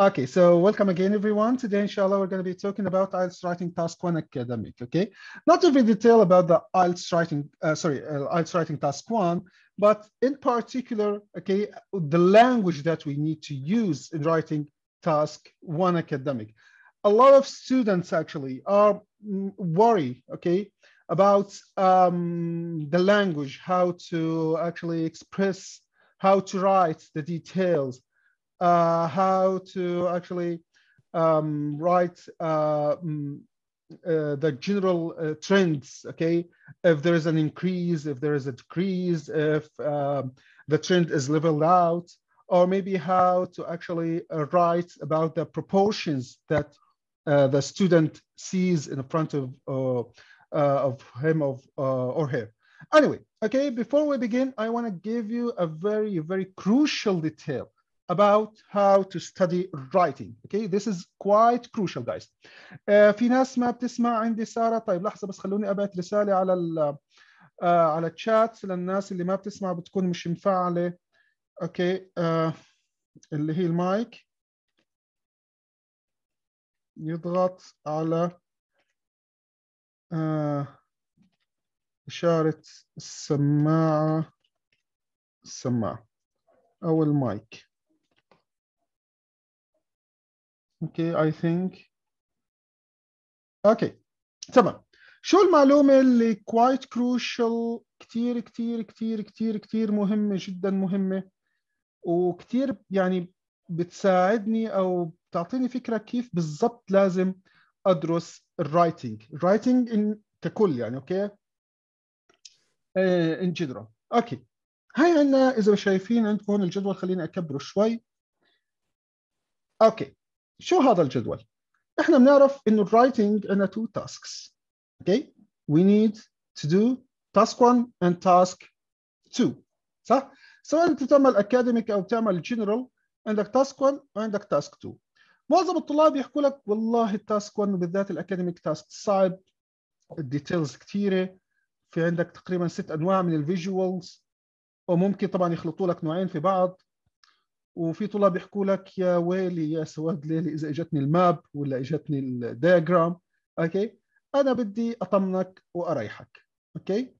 Okay, so welcome again, everyone. Today, inshallah, we're going to be talking about IELTS Writing Task 1 Academic, okay? Not every detail about the IELTS Writing, IELTS Writing Task 1, but in particular, okay, the language that we need to use in writing Task 1 Academic. A lot of students actually are worried, okay, about the language, how to actually express, how to write the details, how to actually write the general trends, okay? If there is an increase, if there is a decrease, if the trend is leveled out, or maybe how to actually write about the proportions that the student sees in front of him or her. Anyway, okay, before we begin, I want to give you a very, very crucial detail about how to study writing. Okay, this is quite crucial, guys. في ناس ما بتسمع عندي سارة. طيب لحظة بس خلوني أبعت رسالة على الشات للناس اللي ما بتسمع بتكون مش مفعلة. اوكي، اللي هي المايك يضغط على إشارة السماعة أو المايك. اوكي I think اوكي تمام. شو المعلومة اللي quite crucial، كتير كتير كتير كتير كتير مهمة، جدا مهمة، وكتير يعني بتساعدني أو بتعطيني فكرة كيف بالضبط لازم أدرس الرايتنج ككل يعني. أوكي in general. أوكي، هاي عندنا إذا شايفين عندكم هون الجدول، خليني أكبره شوي. أوكي، شو هذا الجدول؟ احنا بنعرف انه الرايتنج عندنا two tasks. Okay, we need to do task 1 and task 2. صح؟ سواء انت بتعمل اكاديميك او بتعمل جنرال، عندك تاسك 1 وعندك تاسك 2. معظم الطلاب يحكوا لك والله التاسك 1 بالذات الاكاديميك تاسك صعب، الديتيلز كثيره، في عندك تقريبا 6 انواع من الفيجوالز، وممكن طبعا يخلطوا لك نوعين في بعض. وفي طلاب يحكوا لك يا ويلي يا سواد ليلي اذا اجتني الماب ولا اجتني الدياجرام. اوكي، انا بدي اطمنك واريحك. اوكي،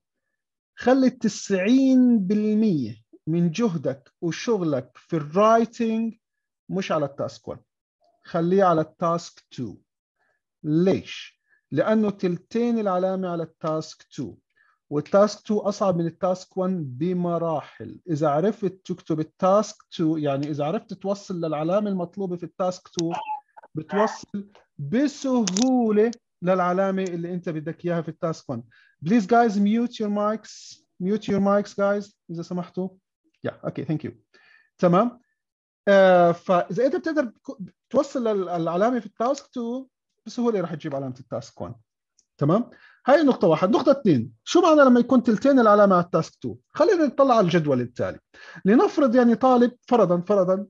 خلي 90% من جهدك وشغلك في الرايتنج مش على التاسك 1، خليه على التاسك 2. ليش؟ لانه تلتين العلامه على التاسك 2، والتاسك 2 اصعب من التاسك 1 بمراحل. اذا عرفت تكتب التاسك 2، يعني اذا عرفت توصل للعلامه المطلوبه في التاسك 2، بتوصل بسهوله للعلامه اللي انت بدك اياها في التاسك 1. Please guys mute your mics guys اذا سمحتوا. اوكي ثانك يو. تمام. فاذا انت بتقدر توصل للعلامه في التاسك 2 بسهوله راح تجيب علامه التاسك 1. تمام، هاي نقطة واحد. نقطة اثنين، شو معنى لما يكون تلتين العلامة على التاسك 2؟ خلينا نطلع على الجدول التالي. لنفرض يعني طالب فرضا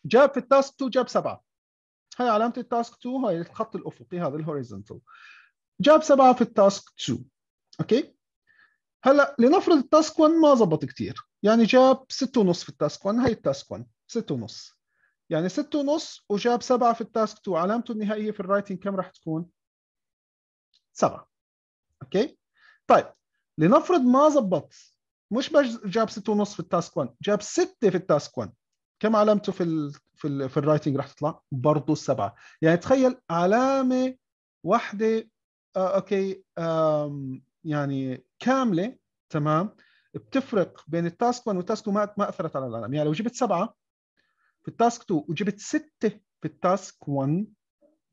جاب في التاسك 2 جاب 7، هاي علامة التاسك 2، هاي الخط الأفقي هذا الهوريزونتال، جاب 7 في التاسك 2. اوكي، هلا لنفرض التاسك 1 ما زبط كثير، يعني جاب 6.5 في التاسك 1، هاي التاسك 1 6.5، يعني 6.5 وجاب 7 في التاسك 2، علامته النهائية في الرايتنج كم راح تكون؟ 7. اوكي طيب، لنفرض ما زبط، مش بس جاب 6.5 في التاسك 1، جاب 6 في التاسك 1، كم علامته في الرايتنج راح تطلع؟ برضه 7. يعني تخيل علامه واحده اوكي يعني كامله، تمام، بتفرق بين التاسك 1 والتاسك 2، ما اثرت على العلامه. يعني لو جبت 7 في التاسك 2 وجبت 6 في التاسك 1،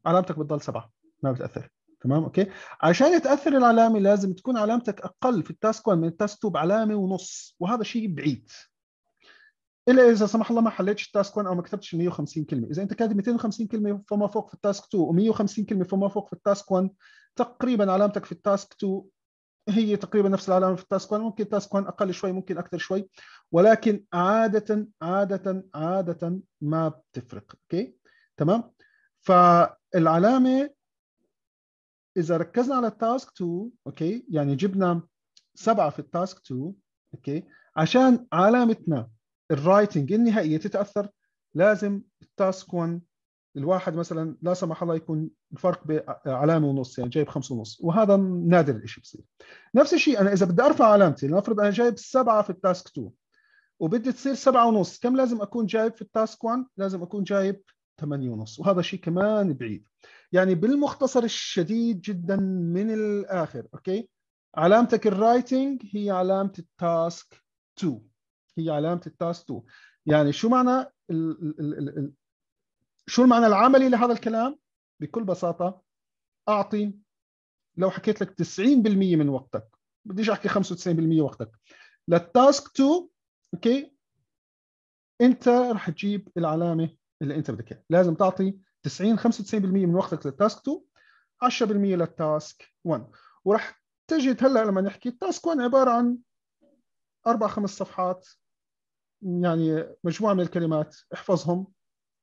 علامتك بتضل 7، ما بتاثر. تمام اوكي، عشان تاثر العلامه لازم تكون علامتك اقل في التاسك 1 من التاسك 2 بعلامه ونص، وهذا شيء بعيد. الا اذا سمح الله ما حليتش التاسك 1 او ما كتبتش 150 كلمه. اذا انت كاتب 250 كلمه فما فوق في التاسك 2 و150 كلمه فما فوق في التاسك 1، تقريبا علامتك في التاسك 2 هي تقريبا نفس العلامه في التاسك 1. ممكن التاسك 1 اقل شوي، ممكن اكثر شوي، ولكن عاده ما بتفرق. اوكي تمام. فالعلامه إذا ركزنا على التاسك 2، أوكي، يعني جبنا 7 في التاسك 2، أوكي، عشان علامتنا الرايتنج النهائية تتأثر، لازم التاسك 1 الواحد مثلا لا سمح الله يكون الفرق بعلامه ونص، يعني جايب 5.5، وهذا نادر الشيء بصير. نفس الشيء انا اذا بدي ارفع علامتي، لنفرض انا جايب 7 في التاسك 2 وبدي تصير 7.5، كم لازم اكون جايب في التاسك 1؟ لازم اكون جايب 8.5، وهذا شيء كمان بعيد. يعني بالمختصر الشديد جدا من الاخر، اوكي، علامتك الرايتنج هي علامه التاسك 2، هي علامه التاسك 2. يعني شو معنى شو المعنى العملي لهذا الكلام؟ بكل بساطه اعطي، لو حكيت لك 90% من وقتك، بديش احكي 95% وقتك للتاسك 2، اوكي، انت رح تجيب العلامه اللي انت بدك اياها. لازم تعطي 95% من وقتك للتاسك 2، 10% للتاسك 1. ورح تجد هلا لما نحكي التاسك 1 عباره عن 4-5 صفحات، يعني مجموعه من الكلمات، احفظهم،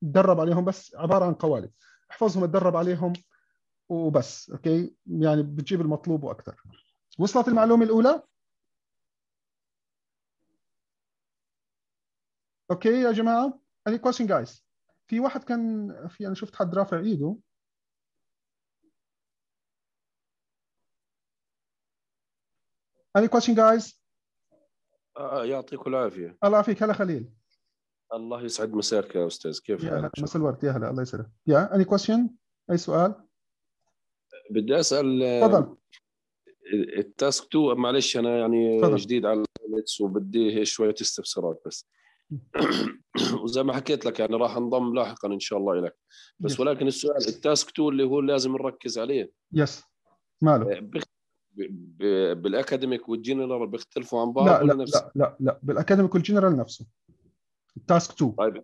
تدرب عليهم، بس عباره عن قوالب، احفظهم تدرب عليهم وبس، اوكي، يعني بتجيب المطلوب واكثر. وصلت المعلومه الاولى؟ اوكي يا جماعه، any question guys؟ في واحد كان في، انا شفت حد رافع ايده. any question guys؟ يعطيكم العافية. الله يعافيك. هلا خليل. الله يسعد مساك يا أستاذ، كيف يا حالك؟ مساء الورد، يا هلا، الله يسعدك. يا any question؟ اي سؤال؟ بدي أسأل تفضل. التاسك 2، معلش أنا يعني تفضل. جديد على النتس وبدي شوية استفسارات بس. وزي ما حكيت لك يعني راح انضم لاحقا إن شاء الله إليك، بس ولكن السؤال التاسك 2 اللي هو لازم نركز عليه، يس، ماله؟ بالأكاديميك والجنرال بيختلفوا عن بعض لا ولا لا نفس؟ لا لا لا، بالاكاديميك والجنرال نفسه. التاسك 2. طيب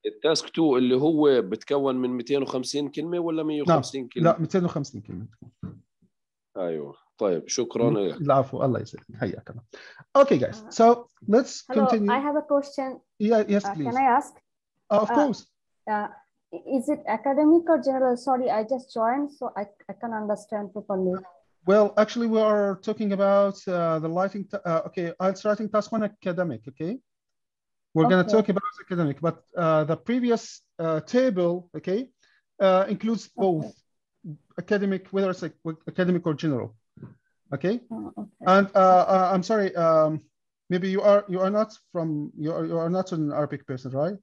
التاسك 2 اللي هو بتكون من 250 كلمة ولا نعم، 150 كلمة؟ لا 250 كلمه. ايوه طيب، شكرا لك. العفو، الله يسعدك، حياك الله. Okay guys, so let's Hello, continue. I have a question. Yeah, yes please. Can I ask? Of course. Is it academic or general? Sorry, I just joined, so I can't understand properly. Well, actually, we are talking about the lighting. Okay, IELTS writing task 1 academic. Okay, we're going to talk about academic, but the previous table, okay, includes both academic, whether it's like academic or general. Okay, and I'm sorry, maybe you are not from you are not an Arabic person, right?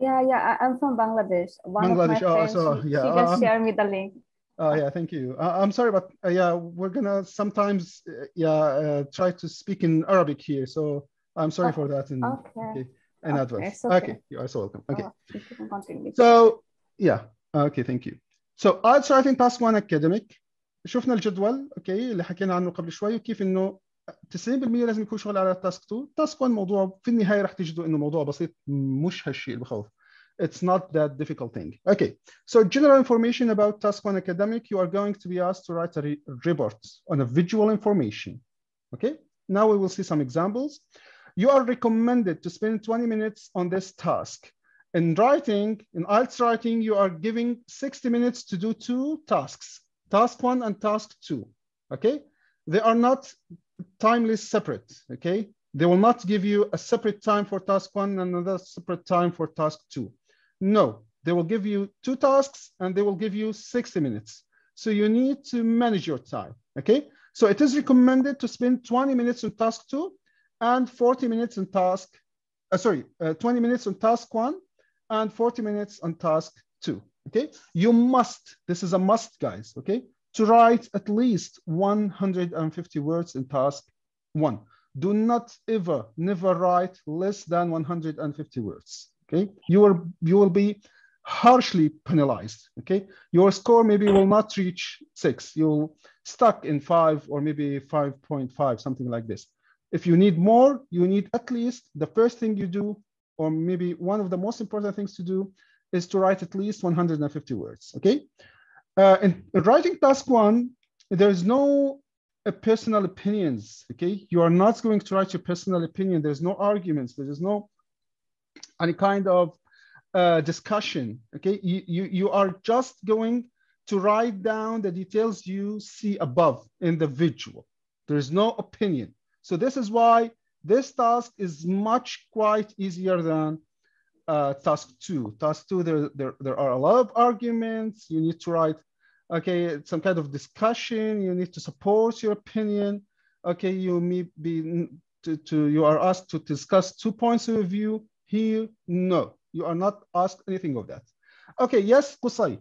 Yeah, I'm from Bangladesh. One Bangladesh. of my friends, she just shared me the link. Oh yeah, thank you. I'm sorry, but yeah, we're gonna sometimes try to speak in Arabic here, so I'm sorry for that. In advance. Okay, you are so welcome. Okay. You can continue. So yeah, okay, thank you. So IELTS writing task 1 academic. شفنا الجدول، اوكي، اللي حكينا عنه قبل شوي، وكيف انه 90% لازم يكون شغل على تاسك 2. تاسك 1 موضوع في النهايه رح تجدوا انه موضوع بسيط، مش هالشيء اللي بخوف. It's not that difficult thing. Okay, so general information about task 1 academic, you are going to be asked to write a report on a visual information. Okay, now we will see some examples. You are recommended to spend 20 minutes on this task. In writing, in IELTS writing, you are giving 60 minutes to do 2 tasks, task 1 and task 2. Okay, they are not timely separate. Okay, they will not give you a separate time for task 1 and another separate time for task 2. No, they will give you 2 tasks and they will give you 60 minutes. So you need to manage your time. Okay, so it is recommended to spend 20 minutes on task 2 and 40 minutes on task, 20 minutes on task 1 and 40 minutes on task 2. Okay, you must, this is a must, guys, okay, to write at least 150 words in task 1. Do not ever, never write less than 150 words. Okay, you will be harshly penalized. Okay, your score maybe will not reach 6. You'll stuck in 5 or maybe 5.5, something like this. If you need more, you need at least the first thing you do, or maybe one of the most important things to do, is to write at least 150 words. Okay, in writing task 1, there is no personal opinions. Okay, you are not going to write your personal opinion. There's no arguments. There is no any kind of discussion. Okay, you are just going to write down the details you see above in the visual. There is no opinion. So this is why this task is quite easier than task 2. Task 2, there are a lot of arguments. You need to write, okay, some kind of discussion. You need to support your opinion. Okay, you may be you are asked to discuss 2 points of view. Here, no, you are not asked anything of that. Okay, yes, قصي.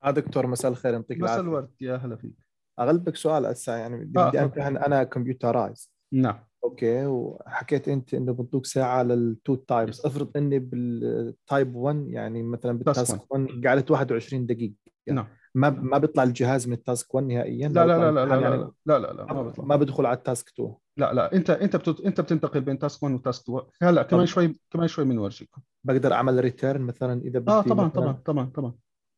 دكتور مساء الخير، يعطيك مساء العافيه. الورد، يا هلا فيك. اغلبك سؤال هسه، يعني بدي امتحن انا كمبيوترايز. نعم. اوكي، وحكيت انت انه بنطوك ساعه للتو تايبس. افرض اني بالتايب 1، يعني مثلا بالتاسك 1 قعدت 21 دقيقه. نعم. ما بيطلع الجهاز من التاسك 1 نهائيا؟ لا لا لا لا لا يعني لا لا لا ما بيطلع. ما بدخل على التاسك 2. لا انت بتنتقل بين تاسك 1 وتاسك 2. هلا كمان شوي بنورجيكم. بقدر اعمل ريتيرن مثلا اذا بدي طبعا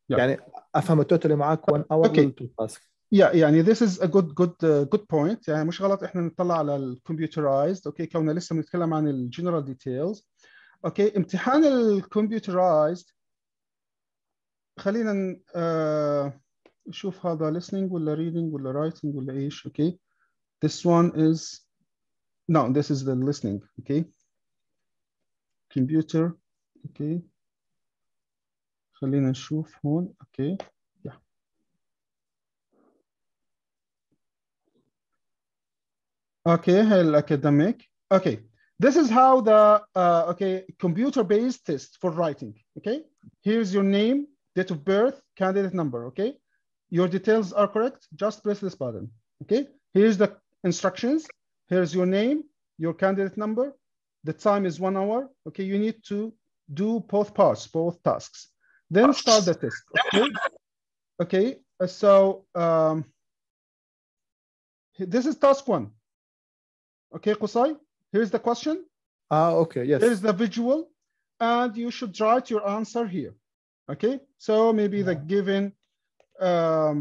يعني افهم التوتالي معك 1 اور للتو تاسك. يعني this is a good point. يعني مش غلط احنا نطلع على الكمبيوترايزد. اوكي، كوننا لسه بنتكلم عن الجنرال ديتيلز. اوكي، امتحان الكمبيوترايزد خلينا نشوف هذا listening ولا reading ولا writing ولا ايش. اوكي، this one is no, this is the listening. okay, computer. okay, خلينا نشوف هون. okay, yeah. okay, academic. okay, this is how the okay, computer-based test for writing. okay, here's your name, date of birth, candidate number. okay, your details are correct, just press this button. okay, here's the instructions. Here's your name, your candidate number. The time is 1 hour. okay, you need to do both parts, both tasks, then start the test. okay, okay, so this is task 1. okay, Qusay, here's the question. Okay, yes. Here's the visual, and you should write your answer here. okay, so maybe the given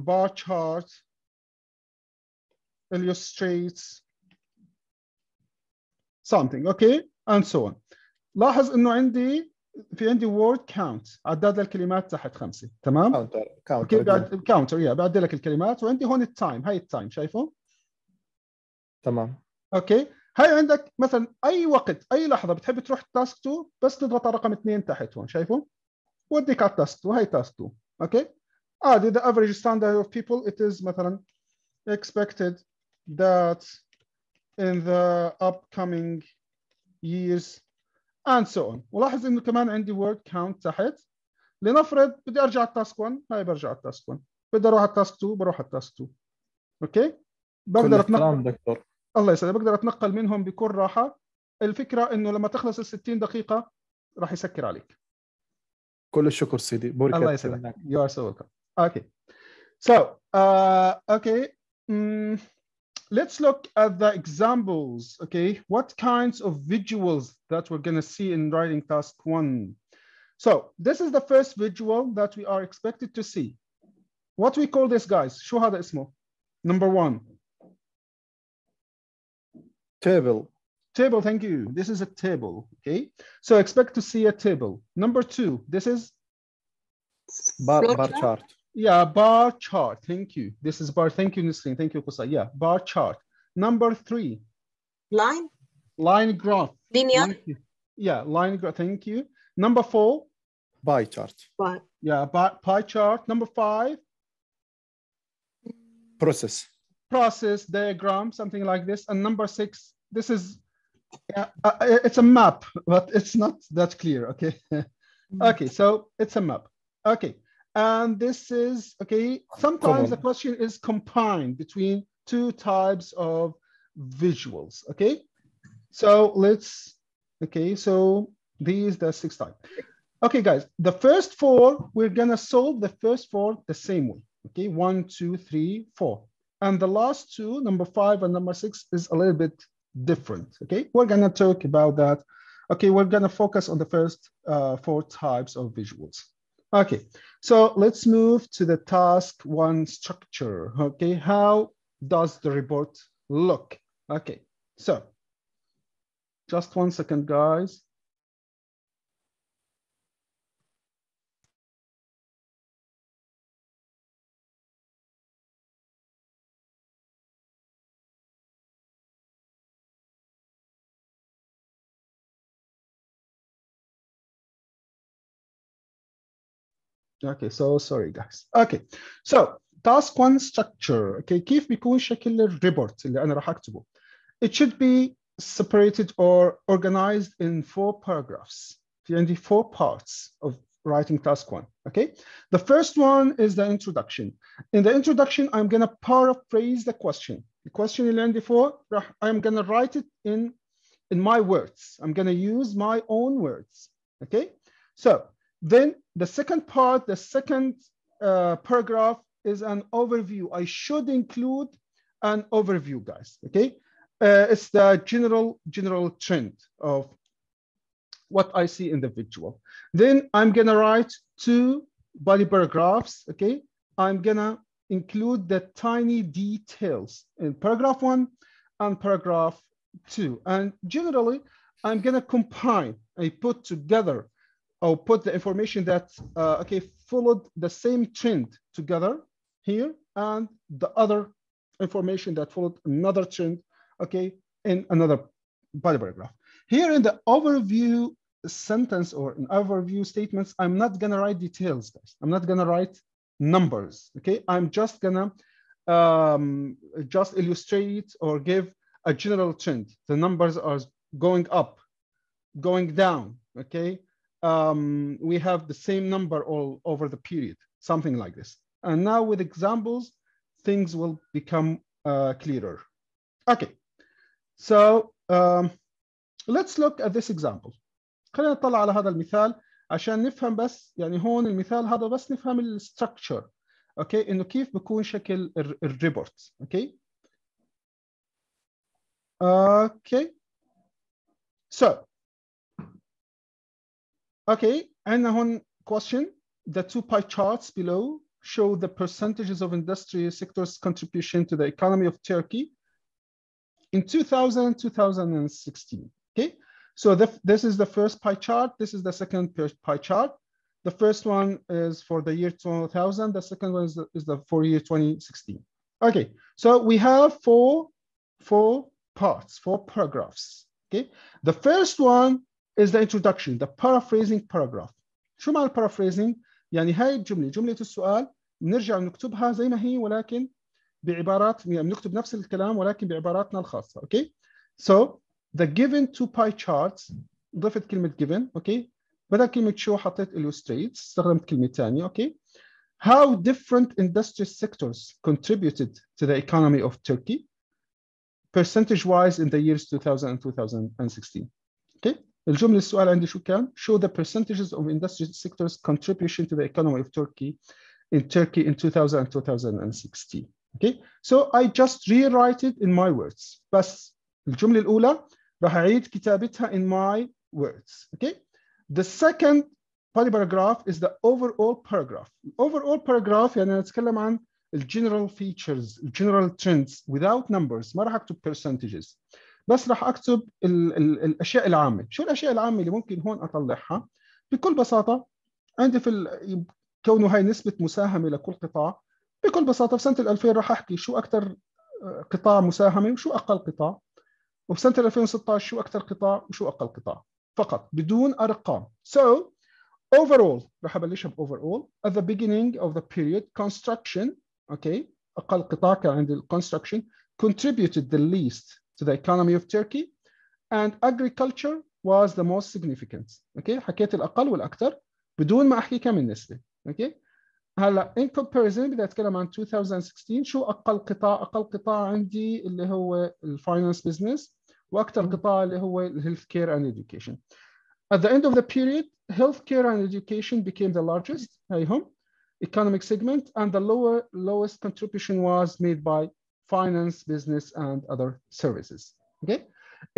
bar chart illustrates something. okay, and so on. لاحظ انه في عندي word count، عداد الكلمات تحت 5. تمام. كاونتر كاونتر بعد لك الكلمات، وعندي هون التايم. هاي التايم شايفه؟ تمام. اوكي، هاي عندك مثلا اي وقت اي لحظه بتحب تروح تاسك 2 بس تضغط على رقم 2 تحت هون، شايفه؟ وديك على التاسك 2. هاي تاسك 2. اوكي، عادي. the average standard of people it is مثلا expected that in the upcoming years and so on. ولاحظ انه كمان عندي word count تحت. لنفرض بدي ارجع التاسك 1، هاي برجع على التاسك 1. بدي اروح على التاسك 2، بروح على التاسك 2. اوكي، بقدر اتنقل. دكتور الله يسلمك، بقدر اتنقل منهم بكل راحه. الفكره انه لما تخلص ال 60 دقيقه راح يسكر عليك. كل الشكر سيدي، بورك الله يسلمك. You are so welcome. Okay, so okay, let's look at the examples. okay, what kinds of visuals that we're going to see in writing task 1. So this is the first visual that we are expected to see. What we call this, guys? شو هذا اسمه؟ Number 1. Table. Table, thank you. This is a table. Okay, so expect to see a table. Number 2, this is bar chart. Yeah, bar chart. Thank you. This is bar. Thank you, Nisreen. Thank you, Kusa. Yeah, bar chart. Number 3. Line graph. Linear. Yeah, line graph. Thank you. Number 4. Pie chart. Yeah, pie chart. Number 5. Process diagram, something like this. And number 6, this is, it's a map, but it's not that clear. Okay. okay, so it's a map. Okay. And this is, okay, sometimes the question is combined between 2 types of visuals. Okay. So let's, okay, so these the 6 types. Okay, guys, the first 4, we're going to solve the first 4 the same way. Okay, 1, 2, 3, 4. And the last 2, number 5 and number 6, is a little bit different. Okay, we're going to talk about that. Okay, we're going to focus on the first 4 types of visuals. Okay, so let's move to the task 1 structure. Okay, how does the report look? Okay, so just 1 second, guys. Okay, so sorry guys. Okay, so task 1 structure. Okay, كيف بيكون شكل الريبورت اللي أنا راح أكتبه. It should be separated or organized in 4 paragraphs. في عندي 4 parts of writing task 1. Okay, the first one is the introduction. In the introduction, I'm gonna paraphrase the question. The question اللي عندي فوق I'm gonna write it in my words. I'm gonna use my own words. Okay, so then the second part, the second paragraph is an overview. I should include an overview, guys. Okay, it's the general trend of what I see in the visual. Then I'm gonna write 2 body paragraphs. Okay, I'm gonna include the tiny details in paragraph 1 and paragraph 2. And generally, I'm gonna combine. I put together. I'll put the information that okay followed the same trend together here, and the other information that followed another trend, okay, in another body paragraph. Here in the overview sentence or in overview statements, I'm not gonna write details, guys. I'm not gonna write numbers. Okay, I'm just gonna just illustrate or give a general trend. The numbers are going up, going down. Okay. We have the same number all over the period, something like this. And now with examples, things will become clearer. Okay, so let's look at this example. خلينا نطلع على هذا المثال عشان نفهم بس يعني هون المثال هذا بس نفهم الستركتشر. اوكي انه كيف بكون شكل الريبورت. اوكي اوكي so okay, and هون question. The 2 pie charts below show the percentages of industry sectors' contribution to the economy of Turkey in 2000-2016. Okay, so this is the first pie chart. This is the second pie chart. The first one is for the year 2000. The second one is for year 2016. Okay, so we have four parts, 4 paragraphs. Okay, the first one is the introduction, the paraphrasing paragraph. شو معنى paraphrasing؟ يعني هاي جملة السؤال بنرجع نكتبها زي ما هي ولكن بعبارات يعني بنكتب نفس الكلام ولكن بعباراتنا الخاصة. Okay, so the given 2 pie charts ضفت كلمة given. Okay, بدل كلمة show حطيت illustrates، استخدمت كلمة ثانية. Okay, how different industry sectors contributed to the economy of Turkey percentage-wise in the years 2000 and 2016. Okay, الجملة السؤال عندي شو كان؟ Show the percentages of industry sectors contribution to the economy of Turkey in 2000 and 2016. Okay, so I just rewrite it in my words. بس الجملة الأولى راح أعيد كتابتها in my words. Okay, the second paragraph is the overall paragraph. Overall paragraph يعني نتكلم عن الجنرال features, الجنرال trends without numbers. ما راح أكتب percentages. بس راح اكتب الاشياء العامه. شو الاشياء العامه اللي ممكن هون اطلعها؟ بكل بساطه عندي في كونه هاي نسبه مساهمه لكل قطاع. بكل بساطه في سنه 2000 راح احكي شو اكثر قطاع مساهمه وشو اقل قطاع، وفي سنه 2016 شو اكثر قطاع وشو اقل قطاع، فقط بدون ارقام. So overall راح ابلشها ب overall. At the beginning of the period construction, okay، اقل قطاع كان عندي construction contributed the least to the economy of Turkey, and agriculture was the most significant. Okay, حكيت الأقل والأكثر بدون ما أحكي كم النسبة. Okay، هلا in comparison بدي أتكلم عن 2016. شو أقل قطاع؟ أقل قطاع عندي اللي هو الفاينانس بزنس، وأكثر قطاع اللي هو health care and education. At the end of the period, health care and education became the largest هيهم economic segment, and the lowest contribution was made by finance, business, and other services. Okay.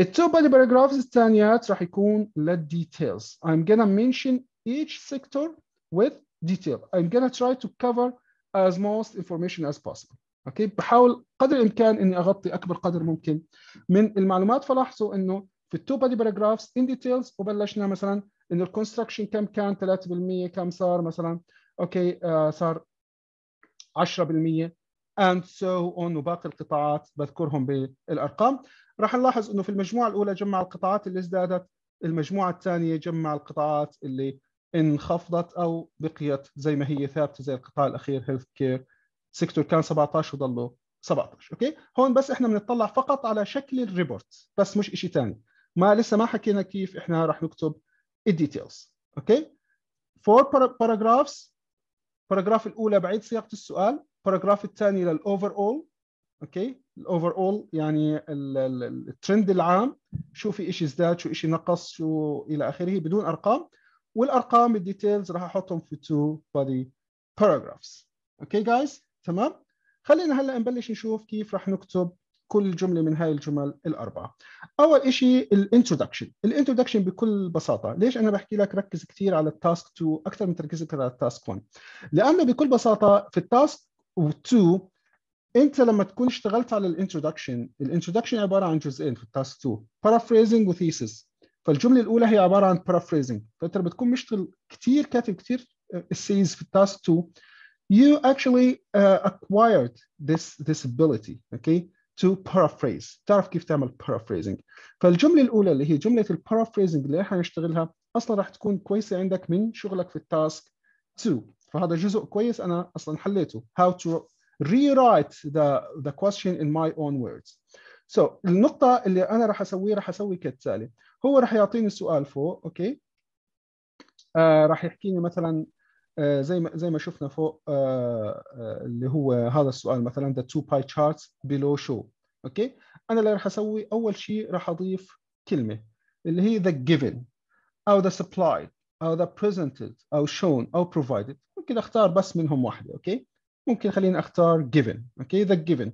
التو body paragraphs الثانيات راح يكون details. I'm gonna mention each sector with detail. I'm gonna try to cover as most information as possible. Okay. بحاول قدر الإمكان إني أغطي أكبر قدر ممكن من المعلومات. فلاحظوا إنه في التو body paragraphs in details وبلشنا مثلا إنه الكونستراكشن كم كان 3%، كم صار مثلا أوكي صار 10%. and so on. وباقي القطاعات بذكرهم بالارقام. راح نلاحظ انه في المجموعه الاولى جمع القطاعات اللي ازدادت، المجموعه الثانيه جمع القطاعات اللي انخفضت او بقيت زي ما هي ثابته زي القطاع الاخير هيلث كير سيكتور كان 17 وضلوا 17. اوكي هون بس احنا بنطلع فقط على شكل الريبورت بس مش شيء ثاني. لسه ما حكينا كيف احنا راح نكتب الديتيلز. اوكي 4 باراجرافز. باراجراف الاولى بعيد صياغه السؤال، باراجراف الثاني للاوفر اول. اوكي الاوفر اول يعني الترند العام، شو في شيء ازداد شو شيء نقص شو الى اخره بدون ارقام، والارقام الديتيلز راح احطهم في 2 body paragraphs. اوكي جايز تمام. خلينا هلا نبلش نشوف كيف راح نكتب كل جمله من هاي الجمل الاربعه. اول شيء الانترودكشن. الانترودكشن بكل بساطه، ليش انا بحكي لك ركز كثير على التاسك 2 اكثر من تركيزك على التاسك 1؟ لانه بكل بساطه في التاسك 2 انت لما تكون اشتغلت على الانترودكشن عباره عن جزئين في التاسك 2، paraphrasing وثيسس. فالجمله الاولى هي عباره عن paraphrasing، فانت بتكون مشتغل كثير كاتب كثير السيز في التاسك 2. you actually acquired this ability okay to paraphrase. تعرف كيف تعمل paraphrasing. فالجمله الاولى اللي هي جمله البارافريزنج اللي احنا نشتغلها اصلا راح تكون كويسه عندك من شغلك في التاسك 2. فهذا جزء كويس انا اصلا حليته how to rewrite the question in my own words. So النقطة اللي أنا راح أسوي كالتالي. هو راح يعطيني السؤال فوق أوكي راح يحكيني مثلا زي ما شفنا فوق اللي هو هذا السؤال مثلا the two pie charts below show. أوكي أنا اللي راح أسوي أول شيء راح أضيف كلمة اللي هي the given أو the supplied أو the presented أو shown أو provided. ممكن أختار بس منهم واحدة. أوكي ممكن خليني اختار given. اوكي the given.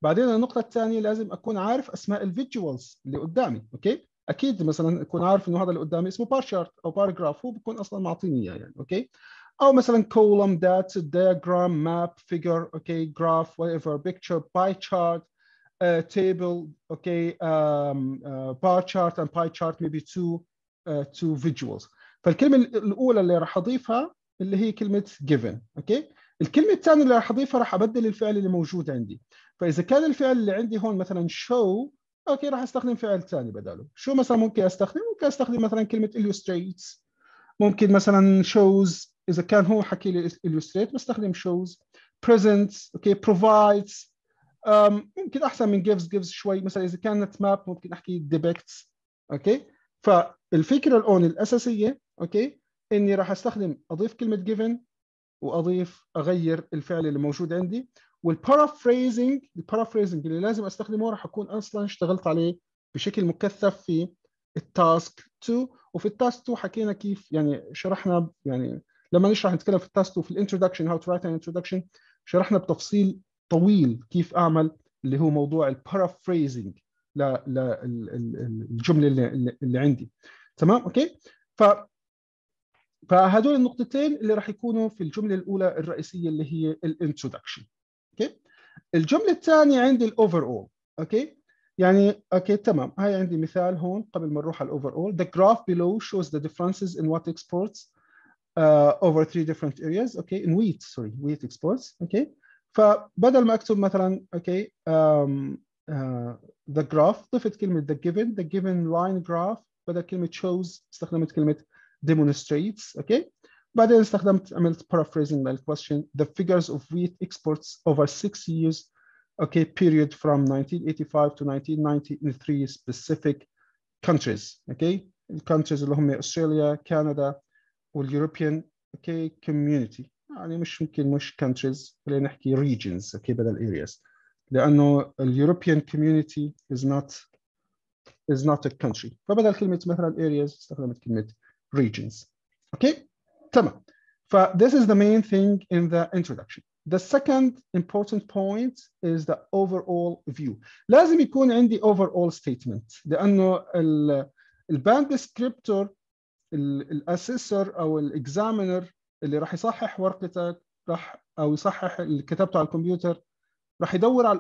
بعدين النقطة الثانية لازم اكون عارف اسماء الفيجوالز اللي قدامي. اوكي اكيد مثلا اكون عارف انه هذا اللي قدامي اسمه بار شارت او باراجراف، هو بيكون اصلا معطيني اياه يعني. اوكي او مثلا column data diagram map figure اوكي graph whatever picture pie chart table اوكي bar chart and pie chart maybe two visuals. فالكلمة الأولى اللي راح أضيفها اللي هي كلمة given. اوكي الكلمة الثانية اللي راح أضيفها راح أبدل الفعل اللي موجود عندي. فإذا كان الفعل اللي عندي هون مثلا show أوكي راح أستخدم فعل ثاني بداله. شو مثلا ممكن أستخدم مثلا كلمة illustrates. ممكن مثلا shows إذا كان هو حكي لي illustrate بستخدم shows. presents أوكي provides ممكن أحسن من gives شوي. مثلا إذا كانت map ممكن أحكي depicts. أوكي فالفكرة الآن الأساسية أوكي إني راح أضيف كلمة given واضيف اغير الفعل اللي موجود عندي. والبارافريزنج اللي لازم استخدمه راح اكون اصلا اشتغلت عليه بشكل مكثف في التاسك 2. وفي التاسك 2 حكينا كيف يعني شرحنا يعني لما نشرح نتكلم في التاسك 2 في الانترودكشن هاو تو رايت ان انترودكشن شرحنا بتفصيل طويل كيف اعمل اللي هو موضوع البارافريزنج للجمله اللي عندي. تمام اوكي فهدول النقطتين اللي راح يكونوا في الجمله الاولى الرئيسيه اللي هي الانترودكشن. اوكي الجمله الثانيه عندي الاوفر اول. اوكي يعني اوكي تمام هاي عندي مثال هون قبل ما نروح على الاوفر اول. the graph below shows the differences in what exports over 3 different areas. اوكي in wheat exports. اوكي فبدل ما اكتب مثلا اوكي the graph ضفت كلمه the given line graph بدل كلمه shows استخدمت كلمه demonstrates. okay بعدين عملت paraphrasing للquestion. the figures of wheat exports over 6 years okay period from 1985 to 1990 in 3 specific countries. okay الكونتريز اللي هم استراليا كندا واليوروبيان okay community يعني مش countries خلينا نحكي regions okay بدل areas لانه اليوروبيان community is not a country. فبدل كلمه مثلا areas استخدمت كلمه regions. okay تمام. this is the main thing in the introduction. The second important point is the overall view. لازم يكون عندي overall statement لانه الباند descriptor الاسيسور او الاكزامينر اللي راح يصحح ورقتك او يصحح اللي كتبته على الكمبيوتر راح يدور على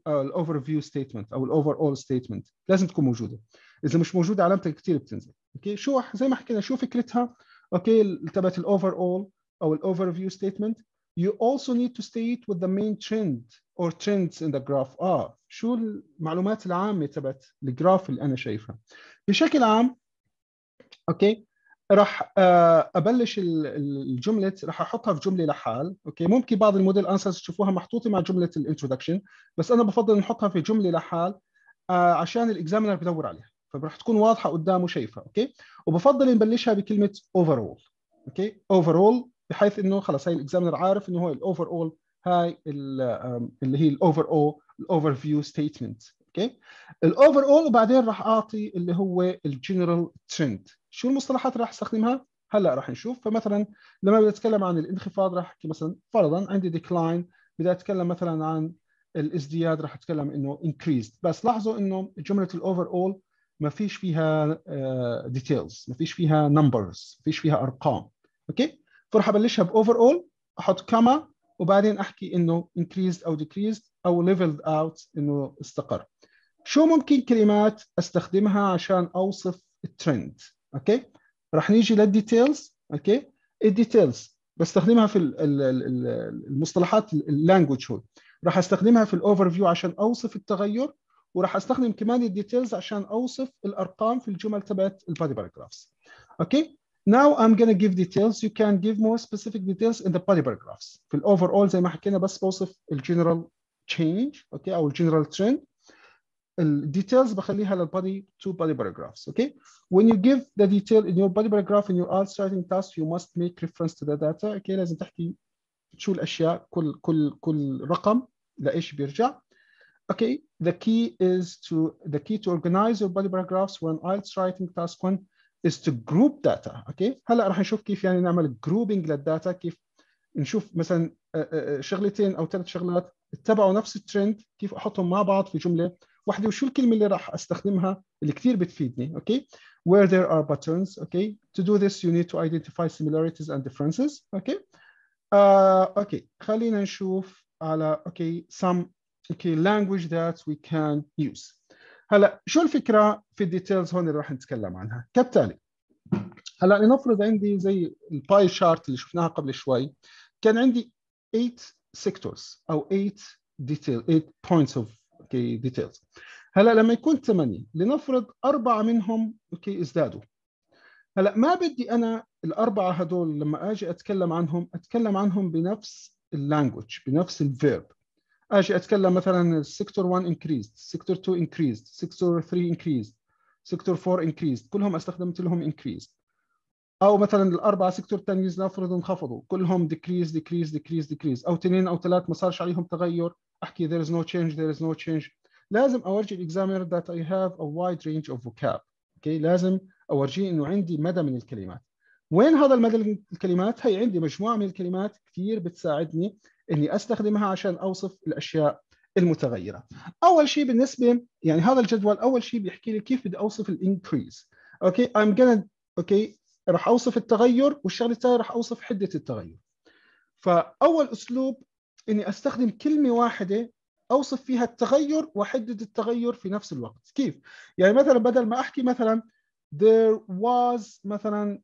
الاوفر فيو ستيتمنت او الاوفر اول ستيتمنت لازم تكون موجوده. اذا مش موجوده علامتها كثير بتنزل. اوكي شو زي ما حكينا شو فكرتها اوكي تبعت الاوفر اول او الاوفر فيو ستيتمنت. you also need to state with the main trend or trends in the graph. شو المعلومات العامه تبعت الجراف اللي انا شايفها بشكل عام. اوكي راح ابلش الجمله، راح احطها في جمله لحال. اوكي، ممكن بعض الموديل انسرز تشوفوها محطوطه مع جمله الانترودكشن، بس انا بفضل نحطها في جمله لحال عشان الاكزامينر بدور عليها، فراح تكون واضحه قدامه شايفها. اوكي، وبفضل نبلشها بكلمه اوفرول. اوكي، اوفرول، بحيث انه خلص هاي الاكزامينر عارف انه هو الاوفرول، هاي اللي هي الاوفر فيو ستيتمنت. اوكي، الاوفر اول، وبعدين راح اعطي اللي هو الجنرال ترند. شو المصطلحات اللي راح استخدمها؟ هلا راح نشوف. فمثلا لما بدي اتكلم عن الانخفاض راح احكي مثلا فرضا عندي ديكلاين، بدي اتكلم مثلا عن الازدياد راح اتكلم انه increased. بس لاحظوا انه جمله الاوفر اول ما فيش فيها ديتيلز، ما فيش فيها نمبرز، ما فيش فيها ارقام. اوكي، فراح ابلشها باوفر اول، احط كما، وبعدين احكي انه increased او decreased او leveled out انه استقر. شو ممكن كلمات استخدمها عشان اوصف الترند؟ اوكي، راح نيجي للديتيلز. اوكي، الديتيلز بستخدمها في المصطلحات اللانجوج هول، راح استخدمها في الاوفر فيو عشان اوصف التغير، وراح استخدم كمان الديتيلز عشان اوصف الارقام في الجمل تبعت البادي باراجرافز. اوكي، now I'm gonna give details. You can give more specific details in the body paragraphs. في الاوفر اول زي ما حكينا بس بوصف الجنرال تشينج، اوكي، او الجنرال ترند. الديتيلز بخليها للبادي to body paragraphs. Okay, when you give the detail in your body paragraph in your alt writing task you must make reference to the data. Okay, لازم تحكي شو الاشياء، كل رقم لايش بيرجع. Okay, the key to organize your body paragraphs when alt writing task 1 is to group data. Okay, هلا راح نشوف كيف يعني نعمل grouping للداتا، كيف نشوف مثلا شغلتين او 3 شغلات اتبعوا نفس الترند، كيف احطهم مع بعض في جمله واحده، وشو الكلمه اللي راح استخدمها اللي كثير بتفيدني. اوكي، where there are patterns. Okay, to do this you need to identify similarities and differences. اوكي، اوكي، خلينا نشوف على some language that we can use. هلا شو الفكره في الديتيلز هون اللي راح نتكلم عنها كالتالي. هلا لنفرض عندي زي الباي شارت اللي شفناها قبل شوي، كان عندي 8 sectors او 8 points of details. هلا لما يكون 8 لنفرض 4 منهم ازدادوا. هلا ما بدي انا الاربعه هدول لما اجي اتكلم عنهم بنفس اللانجوج، بنفس الفيرب. اجي اتكلم مثلا sector 1 increased, sector 2 increased, sector 3 increased, sector 4 increased، كلهم استخدمت لهم increased. او مثلا الاربعه سيكتور الثانيين نفرض انخفضوا كلهم decrease decrease decrease decrease، او 2 او 3 ما صارش عليهم تغير، احكي there is no change there is no change. لازم اورجي الاكزامينر that I have a wide range of vocab. اوكي، لازم اورجيه انه عندي مدى من الكلمات. وين هذا المدى من الكلمات؟ هي عندي مجموعه من الكلمات كثير بتساعدني اني استخدمها عشان اوصف الاشياء المتغيره. اول شيء بالنسبه يعني هذا الجدول، اول شيء بيحكي لي كيف بدي اوصف الانكريز. اوكي، I'm gonna راح اوصف التغير، والشغله الثانيه راح اوصف حده التغير. فاول اسلوب اني استخدم كلمه واحده اوصف فيها التغير وحده التغير في نفس الوقت. كيف؟ يعني مثلا بدل ما احكي مثلا there was مثلا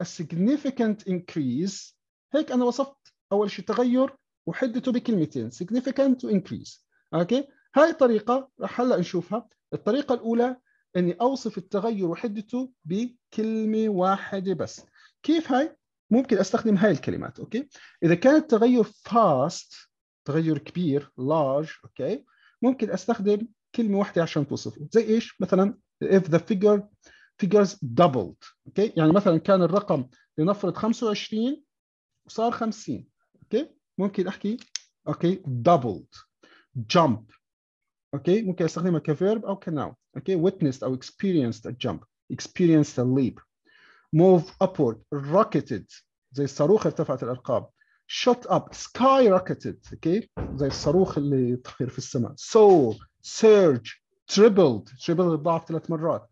a significant increase، هيك انا وصفت اول شيء تغير وحدته بكلمتين significant و increase. اوكي، هاي الطريقه راح هلا نشوفها. الطريقه الاولى اني اوصف التغير وحدته بكلمه واحده بس. كيف هاي؟ ممكن استخدم هاي الكلمات. اوكي، اذا كان التغير fast، تغير كبير large، اوكي، ممكن استخدم كلمه واحده عشان توصفه. زي ايش؟ مثلا if the figures doubled. اوكي، يعني مثلا كان الرقم لنفرض 25 وصار 50. اوكي، ممكن احكي اوكي doubled. jump، اوكي، ممكن استخدمها كفيرب او كناون. اوكي، witnessed او experienced a jump، experienced a leap. move upward، rocketed زي الصاروخ ارتفعت الارقام. shot up، skyrocketed، اوكي، زي الصاروخ اللي يطير في السماء. soar، surge، tripled ضاعف 3 مرات.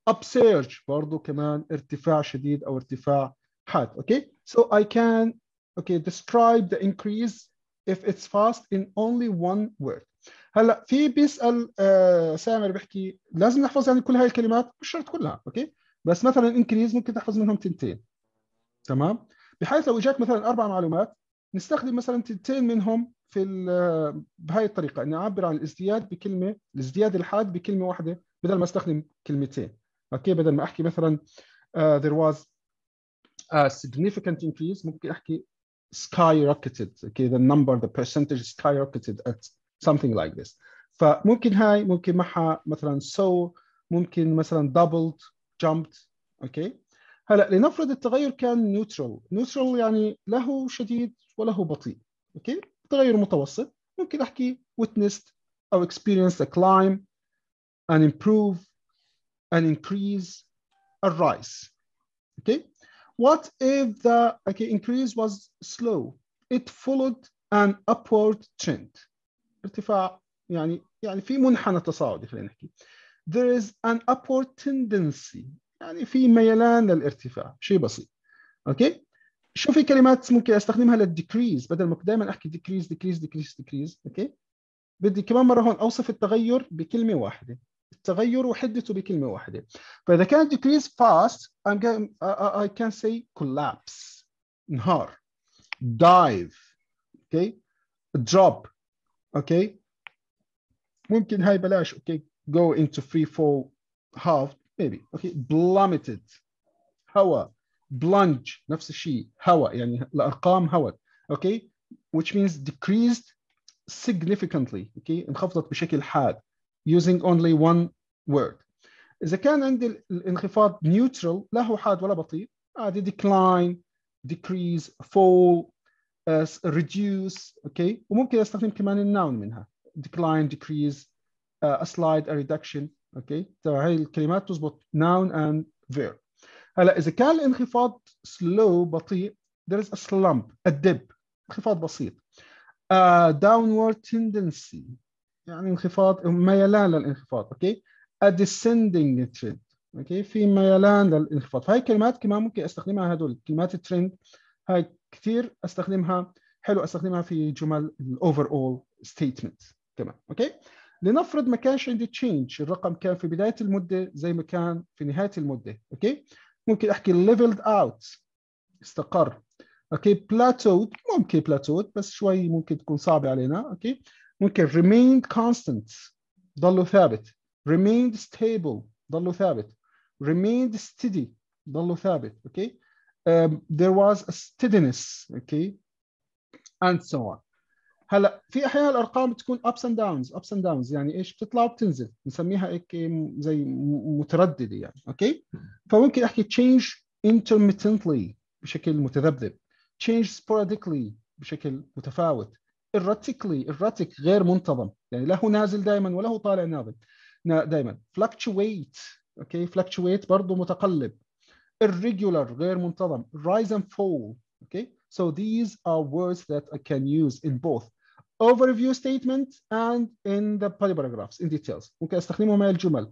upsurge برضو كمان ارتفاع شديد او ارتفاع حاد. اوكي، so I can describe the increase if it's fast in only one word. هلا في بيسأل سامر بيحكي لازم نحفظ يعني كل هاي الكلمات؟ مش شرط كلها. اوكي، بس مثلا انكريز ممكن تحفظ منهم 2. تمام، بحيث لو اجاك مثلا 4 معلومات نستخدم مثلا 2 منهم في بهاي الطريقه، اني اعبر عن الازدياد الازدياد الحاد بكلمه واحده بدل ما استخدم كلمتين. اوكي، بدل ما احكي مثلا there was a significant increase. ممكن أحكي skyrocketed. Okay, the percentage skyrocketed at something like this. فممكن هاي ممكن معها مثلا so ممكن مثلا doubled jumped. Okay. هلا لنفرض التغير كان neutral يعني له شديد وله بطيء. Okay. تغير متوسط ممكن أحكي witnessed أو experienced a climb, an improve, an increase, a rise. Okay. What if the increase was slow? It followed an upward trend. ارتفاع يعني في منحنى تصاعدي خلينا نحكي. There is an upward tendency يعني في ميلان للارتفاع شيء بسيط. اوكي. شو في كلمات ممكن استخدمها للديكريز بدل ما دائما احكي decrease. اوكي. بدي كمان مره هون اوصف التغير بكلمه واحده. التغير وحدته بكلمه واحده. فاذا كان decrease fast I can say collapse انهار dive okay drop okay ممكن هاي بلاش okay go into free fall half maybe okay plummeted هواء plunge نفس الشيء هواء يعني الارقام هواء okay which means decreased significantly okay انخفضت بشكل حاد using only one word. إذا كان عندي الانخفاض neutral لا هو حاد ولا بطيء عادي decline decrease fall reduce okay وممكن استخدم كمان الناون منها decline decrease a slide a reduction okay هاي الكلمات تزبط noun and verb. هلا إذا كان الانخفاض slow بطيء there is a slump a dip انخفاض بسيط downward tendency يعني انخفاض ميلان للانخفاض اوكي a descending trend اوكي في ميلان للانخفاض. فهي كلمات كمان ممكن استخدمها هدول كلمات الترند هاي كثير استخدمها حلو استخدمها في جمل الاوفر اول ستيتمنت كمان اوكي. لنفرض ما كانش عندي تشينج الرقم كان في بدايه المده زي ما كان في نهايه المده اوكي ممكن احكي leveled out استقر اوكي plateaued ممكن plateaued بس شوي ممكن تكون صعبه علينا اوكي ممكن remained constant ضلوا ثابت remained stable ضلوا ثابت remained steady ضلوا ثابت اوكي there was a steadiness okay and so on. هلا في احيانا الارقام بتكون ups and downs يعني ايش بتطلع وبتنزل نسميها هيك زي متردده يعني اوكي فممكن احكي change intermittently بشكل متذبذب change sporadically بشكل متفاوت erratic غير منتظم يعني له نازل دائما وله طالع نازل دائما fluctuate اوكي fluctuate برضه متقلب irregular غير منتظم rise and fall okay so these are words that I can use in both overview statement and in the body paragraphs in details. ممكن استخدمهم مع الجمل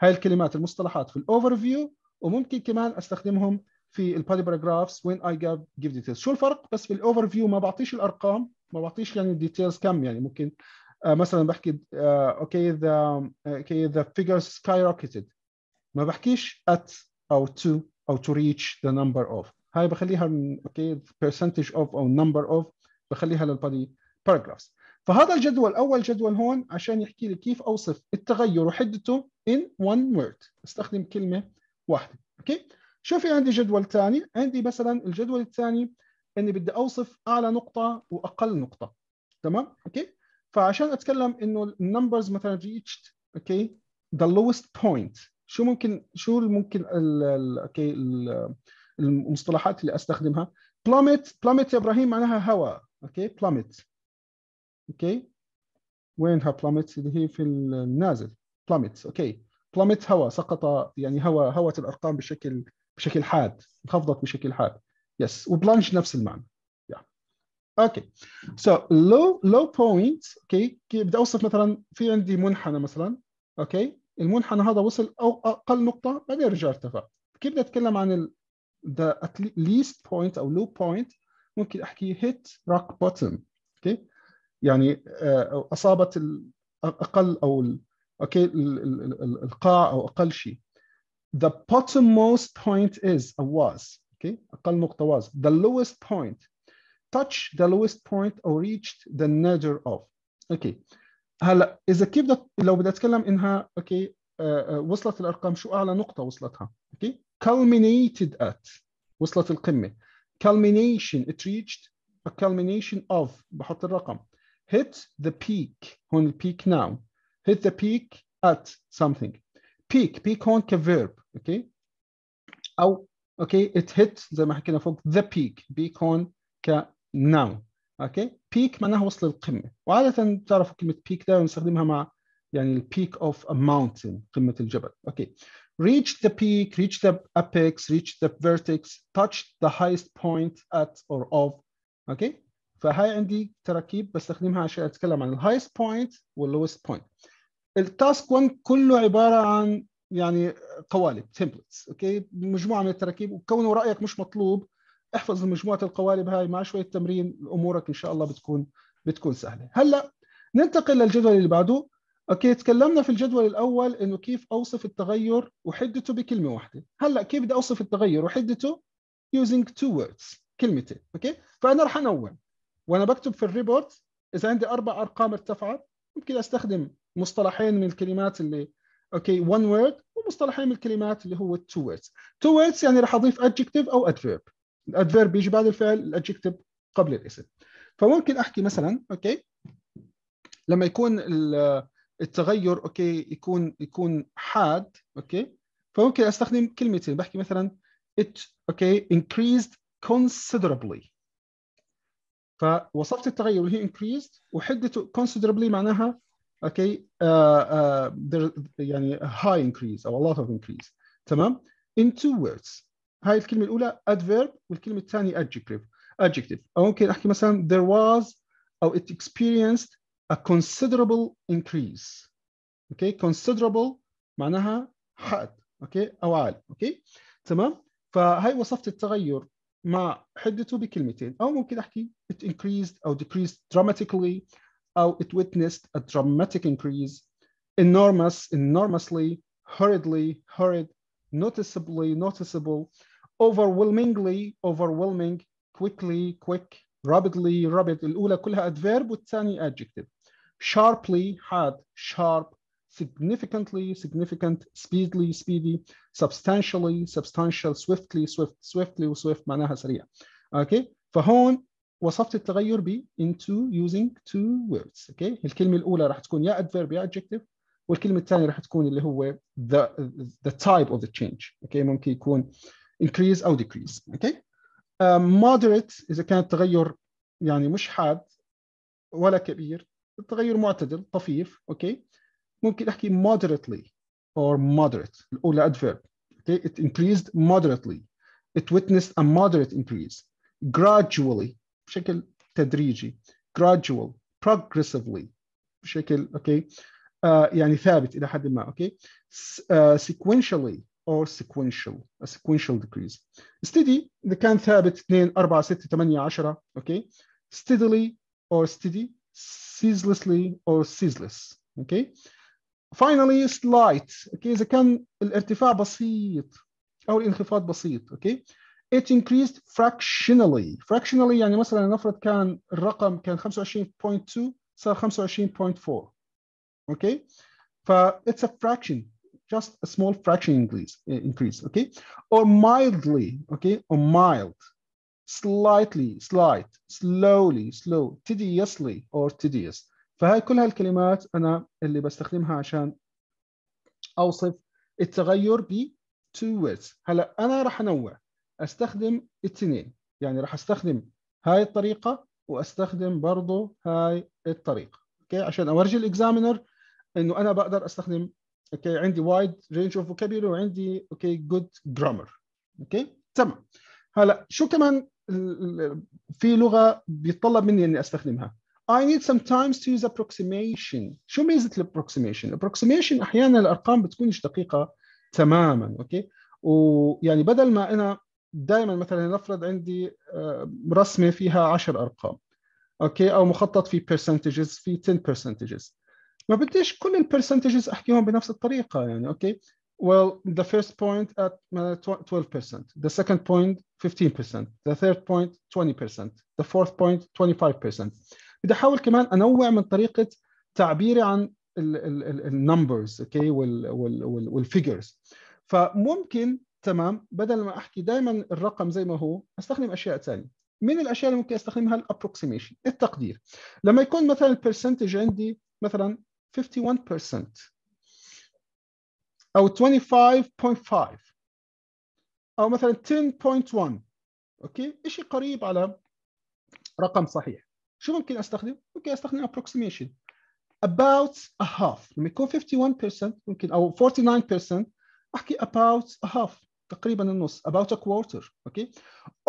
هاي الكلمات المصطلحات في الاوفرفيو وممكن كمان استخدمهم في البادي باراجرافز when I give details. شو الفرق؟ بس في الاوفرفيو ما بعطيش الارقام ما بعطيش يعني الديتيلز كم يعني ممكن مثلا بحكي okay the figures skyrocketed ما بحكيش at او to او to reach the number of هاي بخليها okay percentage of او number of بخليها للبادي باراجرافز. فهذا الجدول اول جدول هون عشان يحكي لي كيف اوصف التغير وحدته in one word استخدم كلمه واحده اوكي. شو في عندي جدول ثاني عندي مثلا الجدول الثاني اني بدي اوصف اعلى نقطه واقل نقطه تمام اوكي. فعشان اتكلم انه النمبرز مثلا reached اوكي the lowest point شو ممكن اوكي المصطلحات اللي استخدمها plummet يا ابراهيم معناها هواء اوكي plummet اوكي وينها plummet اللي هي في النازل plummet اوكي plummet هواء سقط يعني هوت الارقام بشكل حاد انخفضت بشكل حاد يس وبلانش نفس المعنى اوكي سو low point اوكي بدي اوصف مثلا في عندي منحنى مثلا اوكي المنحنى هذا وصل او اقل نقطه بعدين رجع ارتفع كيف بدي اتكلم عن the at least point او low point ممكن احكي hit rock bottom اوكي يعني اصابت الاقل او اوكي القاع او اقل شيء the bottommost point is or was okay اقل نقطه was the lowest point touch the lowest point or reached the nadir of اوكي. هلا اذا كيف لو بدي اتكلم انها اوكي وصلت الارقام شو اعلى نقطه وصلتها اوكي culminated at وصلت القمة. culmination it reached a culmination of بحط الرقم. hit the peak هون البيك noun. hit the peak at something. peak هون كverb اوكي او اوكي it hit زي ما حكينا فوق the peak هون كnoun اوكي. peak معناها وصل القمة، وعادة بتعرفوا كلمة peak دائما نستخدمها مع يعني peak of a mountain قمة الجبل اوكي. reach the peak, reach the apex, reach the vertex, touch the highest point at or of اوكي. فهاي عندي تراكيب بستخدمها عشان اتكلم عن الهايست بوينت واللوست بوينت. التاسك 1 كله عباره عن يعني قوالب تمبلتس اوكي، مجموعه من التراكيب، وكونه رايك مش مطلوب احفظ مجموعه القوالب هاي مع شويه تمرين امورك ان شاء الله بتكون سهله. هلا ننتقل للجدول اللي بعده. اوكي تكلمنا في الجدول الاول انه كيف اوصف التغير وحدته بكلمه واحده. هلا كيف بدي اوصف التغير وحدته using two words كلمتين اوكي. فانا راح انوع وانا بكتب في الريبورت. اذا عندي 4 ارقام ارتفعت ممكن استخدم مصطلحين من الكلمات اللي اوكي one word، ومصطلحين من الكلمات اللي هو two words. two words يعني راح اضيف adjective او adverb. الادفيرب بيجي بعد الفعل، الادجكتيف قبل الاسم. فممكن احكي مثلا اوكي لما يكون التغير اوكي يكون حاد اوكي، فممكن استخدم كلمتين. بحكي مثلا it اوكي increased considerably. فوصفت التغير اللي هي increased، وحدته considerably معناها اوكي يعني high increase او a lot of increase. تمام. in two words. هاي الكلمة الأولى adverb والكلمة الثانية adjective. أو ممكن أحكي مثلا there was أو it experienced a considerable increase. اوكي considerable معناها حاد اوكي او عالي اوكي. تمام. فهي وصفت التغير مع حدته بكلمتين. او ممكن احكي it increased او decreased dramatically او it witnessed a dramatic increase. enormously, hurriedly, hurried, noticeably, noticeable, overwhelming, quickly, quick, rapidly, rapid. الأولى كلها adverb والثانية adjective. sharply, hard, sharp, significantly, significant, speedily, speedy, substantially, substantial, swiftly, swiftly وswift معناها سريع. اوكي. فهون وصفت التغير ب into using two words. اوكي. الكلمة الأولى راح تكون يا adverb يا adjective، والكلمة الثانية راح تكون اللي هو the type of the change. اوكي. ممكن يكون increase أو decrease. اوكي. moderate إذا كان التغير يعني مش حاد ولا كبير، التغير معتدل طفيف. اوكي. ممكن احكي moderately or moderate. الأولى adverb. okay. it increased moderately. it witnessed a moderate increase. gradually بشكل تدريجي. gradual. progressively بشكل اوكي يعني ثابت إلى حد ما. اوكي. sequentially or sequential. a sequential decrease. steady إذا كان ثابت 2 4 6 8 10. اوكي. steadily or steady. ceaselessly or ceaseless. اوكي. finally slight. اوكي. إذا كان الارتفاع بسيط أو الانخفاض بسيط. اوكي. it increased fractionally. يعني مثلا نفرض كان الرقم كان 25.2 صار 25.4. اوكي. ف it's a fraction, just a small fraction increase. okay. or mildly. okay. or mild. slightly, slight, slowly, slow, tediously or tedious. فهاي كل هالكلمات أنا اللي بستخدمها عشان أوصف التغير ب two words. هلا أنا راح أنوع أستخدم الاثنين، يعني راح أستخدم هاي الطريقة وأستخدم برضو هاي الطريقة. اوكي. عشان أورجي الإكزامينر إنه أنا بقدر أستخدم اوكي عندي wide range of vocabulary وعندي اوكي good grammar. اوكي. تمام. هلا شو كمان في لغة بيطلب مني إني أستخدمها. I need sometimes to use approximation. شو ميزة الapproximation؟ approximation أحيانا الأرقام بتكونش دقيقة تماما. أوكي. ويعني بدل ما أنا دائما مثلا نفرض عندي رسمة فيها 10 أرقام. أوكي. أو مخطط في percentages في 10%. ما بديش كل البرسنتجز أحكيهم بنفس الطريقة يعني. أوكي. well the first point at 12%, the second point 15%, the third point 20%, the fourth point 25%. بدي أحاول كمان أنوع من طريقة تعبيري عن النمبرز اوكي والفيجرز. فممكن تمام، بدل ما احكي دائما الرقم زي ما هو استخدم اشياء ثانيه. من الاشياء اللي ممكن استخدمها الابروكسيميشن، التقدير. لما يكون مثلا البرسنتج عندي مثلا 51% او 25.5 او مثلا 10.1، اوكي، شيء قريب على رقم صحيح، شو ممكن استخدم؟ ممكن استخدم approximation about a half. لما يكون 51% ممكن او 49% احكي about a half، تقريبا النص، about a quarter، اوكي،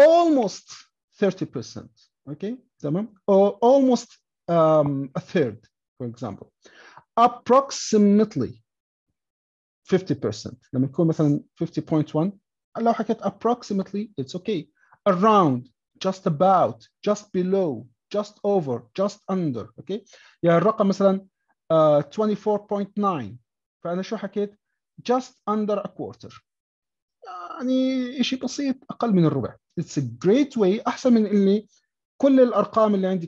almost 30%، اوكي، تمام، or almost a third for example. approximately 50%. لما يكون مثلا 50.1 لو حكيت approximately it's okay. around, just about, just below, just over, just under، اوكي. يعني الرقم مثلا 24.9 فانا شو حكيت؟ just under a quarter، يعني شيء بسيط اقل من الربع. it's a great way، احسن من اني كل الارقام اللي عندي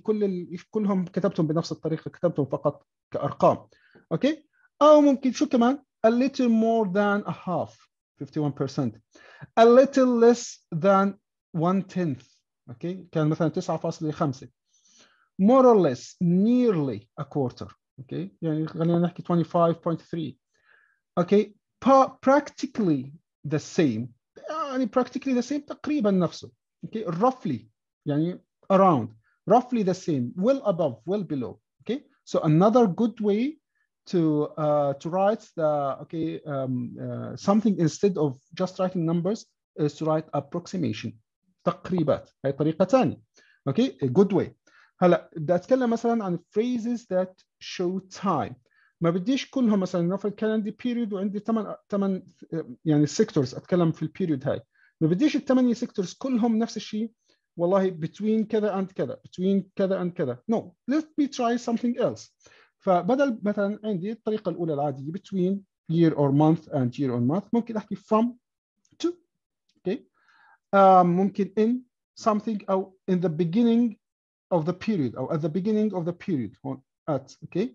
كلهم كتبتهم بنفس الطريقه، كتبتهم فقط كارقام، اوكي. او ممكن شو كمان a little more than a half 51%، a little less than 1/10، اوكي، كان مثلا 9.5، more or less nearly a quarter، اوكي، يعني خلينا نحكي 25.3، اوكي. practically the same، يعني practically the same تقريبا نفسه، اوكي. roughly يعني around، roughly the same، well above, well below، okay. So another good way to write the something instead of just writing numbers is to write approximation، تقريبات. هي طريقة ثانية، okay. A good way. هلا بدي اتكلم مثلا عن phrases that show time. ما بديش كلهم مثلا نفرض كان عندي period وعندي 8 يعني sectors اتكلم في البيريود هاي، ما بديش ال8 sectors كلهم نفس الشيء، والله between كذا and كذا، between كذا and كذا. No, let me try something else. فبدل مثلا عندي الطريقة الأولى العادية between year or month and year or month، ممكن أحكي from to، okay. ممكن in something أو in the beginning of the period أو at the beginning of the period at، okay.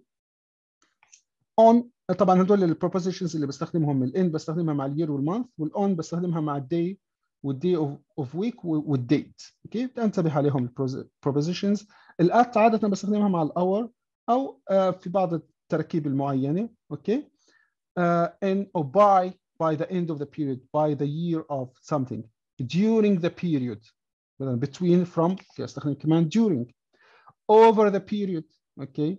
on، طبعا هدول البروبوزيشنز اللي بستخدمهم، الان بستخدمها مع الير والمانث، والاون بستخدمها مع الداي والدي اوف ويك والديت، اوكي. انتبه عليهم البروبوزيشنز. الات عاده بستخدمها مع الاور او في بعض التركيب المعينه، اوكي. in or by the end of the period, by the year of something, during the period، between from استخدم كمان during، over the period، اوكي،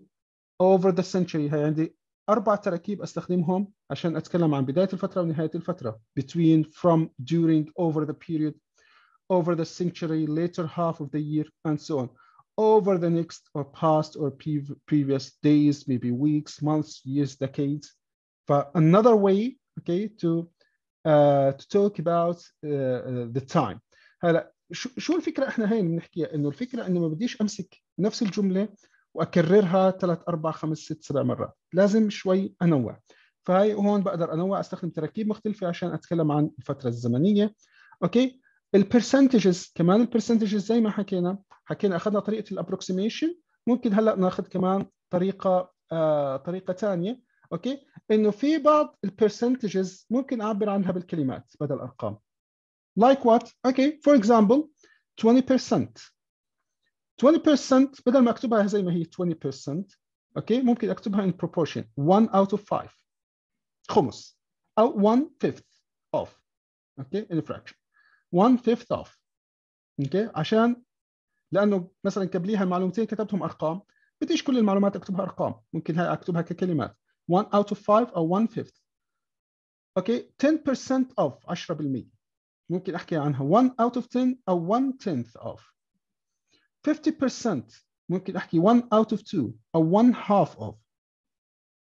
over the century. هي عندي 4 تراكيب استخدمهم عشان اتكلم عن بدايه الفتره ونهايه الفتره، between, from, during, over the period, over the century, later half of the year, and so on, over the next or past or previous days, maybe weeks, months, years, decades. Another way, okay, to talk about the time. هلا شو الفكره احنا هين بنحكيها؟ انه الفكره انه ما بديش امسك نفس الجمله واكررها 3 4 5 6 7 مرات، لازم شوي انوع. فهي هون بقدر انوع، استخدم تراكيب مختلفه عشان اتكلم عن الفتره الزمنيه، اوكي. البرسنتجز كمان، البرسنتجز زي ما حكينا اخذنا طريقه الابروكسيميشن، ممكن هلا ناخذ كمان طريقه ثانيه، اوكي، انه في بعض البرسنتجز ممكن اعبر عنها بالكلمات بدل ارقام. like what? okay, for example 20%. 20% بدل ما اكتبها زي ما هي 20%، اوكي، ممكن اكتبها in proportion 1 out of 5، خمس، او 1/5 of، اوكي، in fraction 1/5 of، اوكي. عشان لانه مثلا قبليها معلومتين كتبتهم ارقام، بديش كل المعلومات اكتبها ارقام، ممكن هاي اكتبها ككلمات 1 out of 5 او 1/5، اوكي. 10% of 10%، ممكن احكي عنها 1 out of 10 او 1/10 of. 50% ممكن احكي 1 out of 2 او 1/2 of،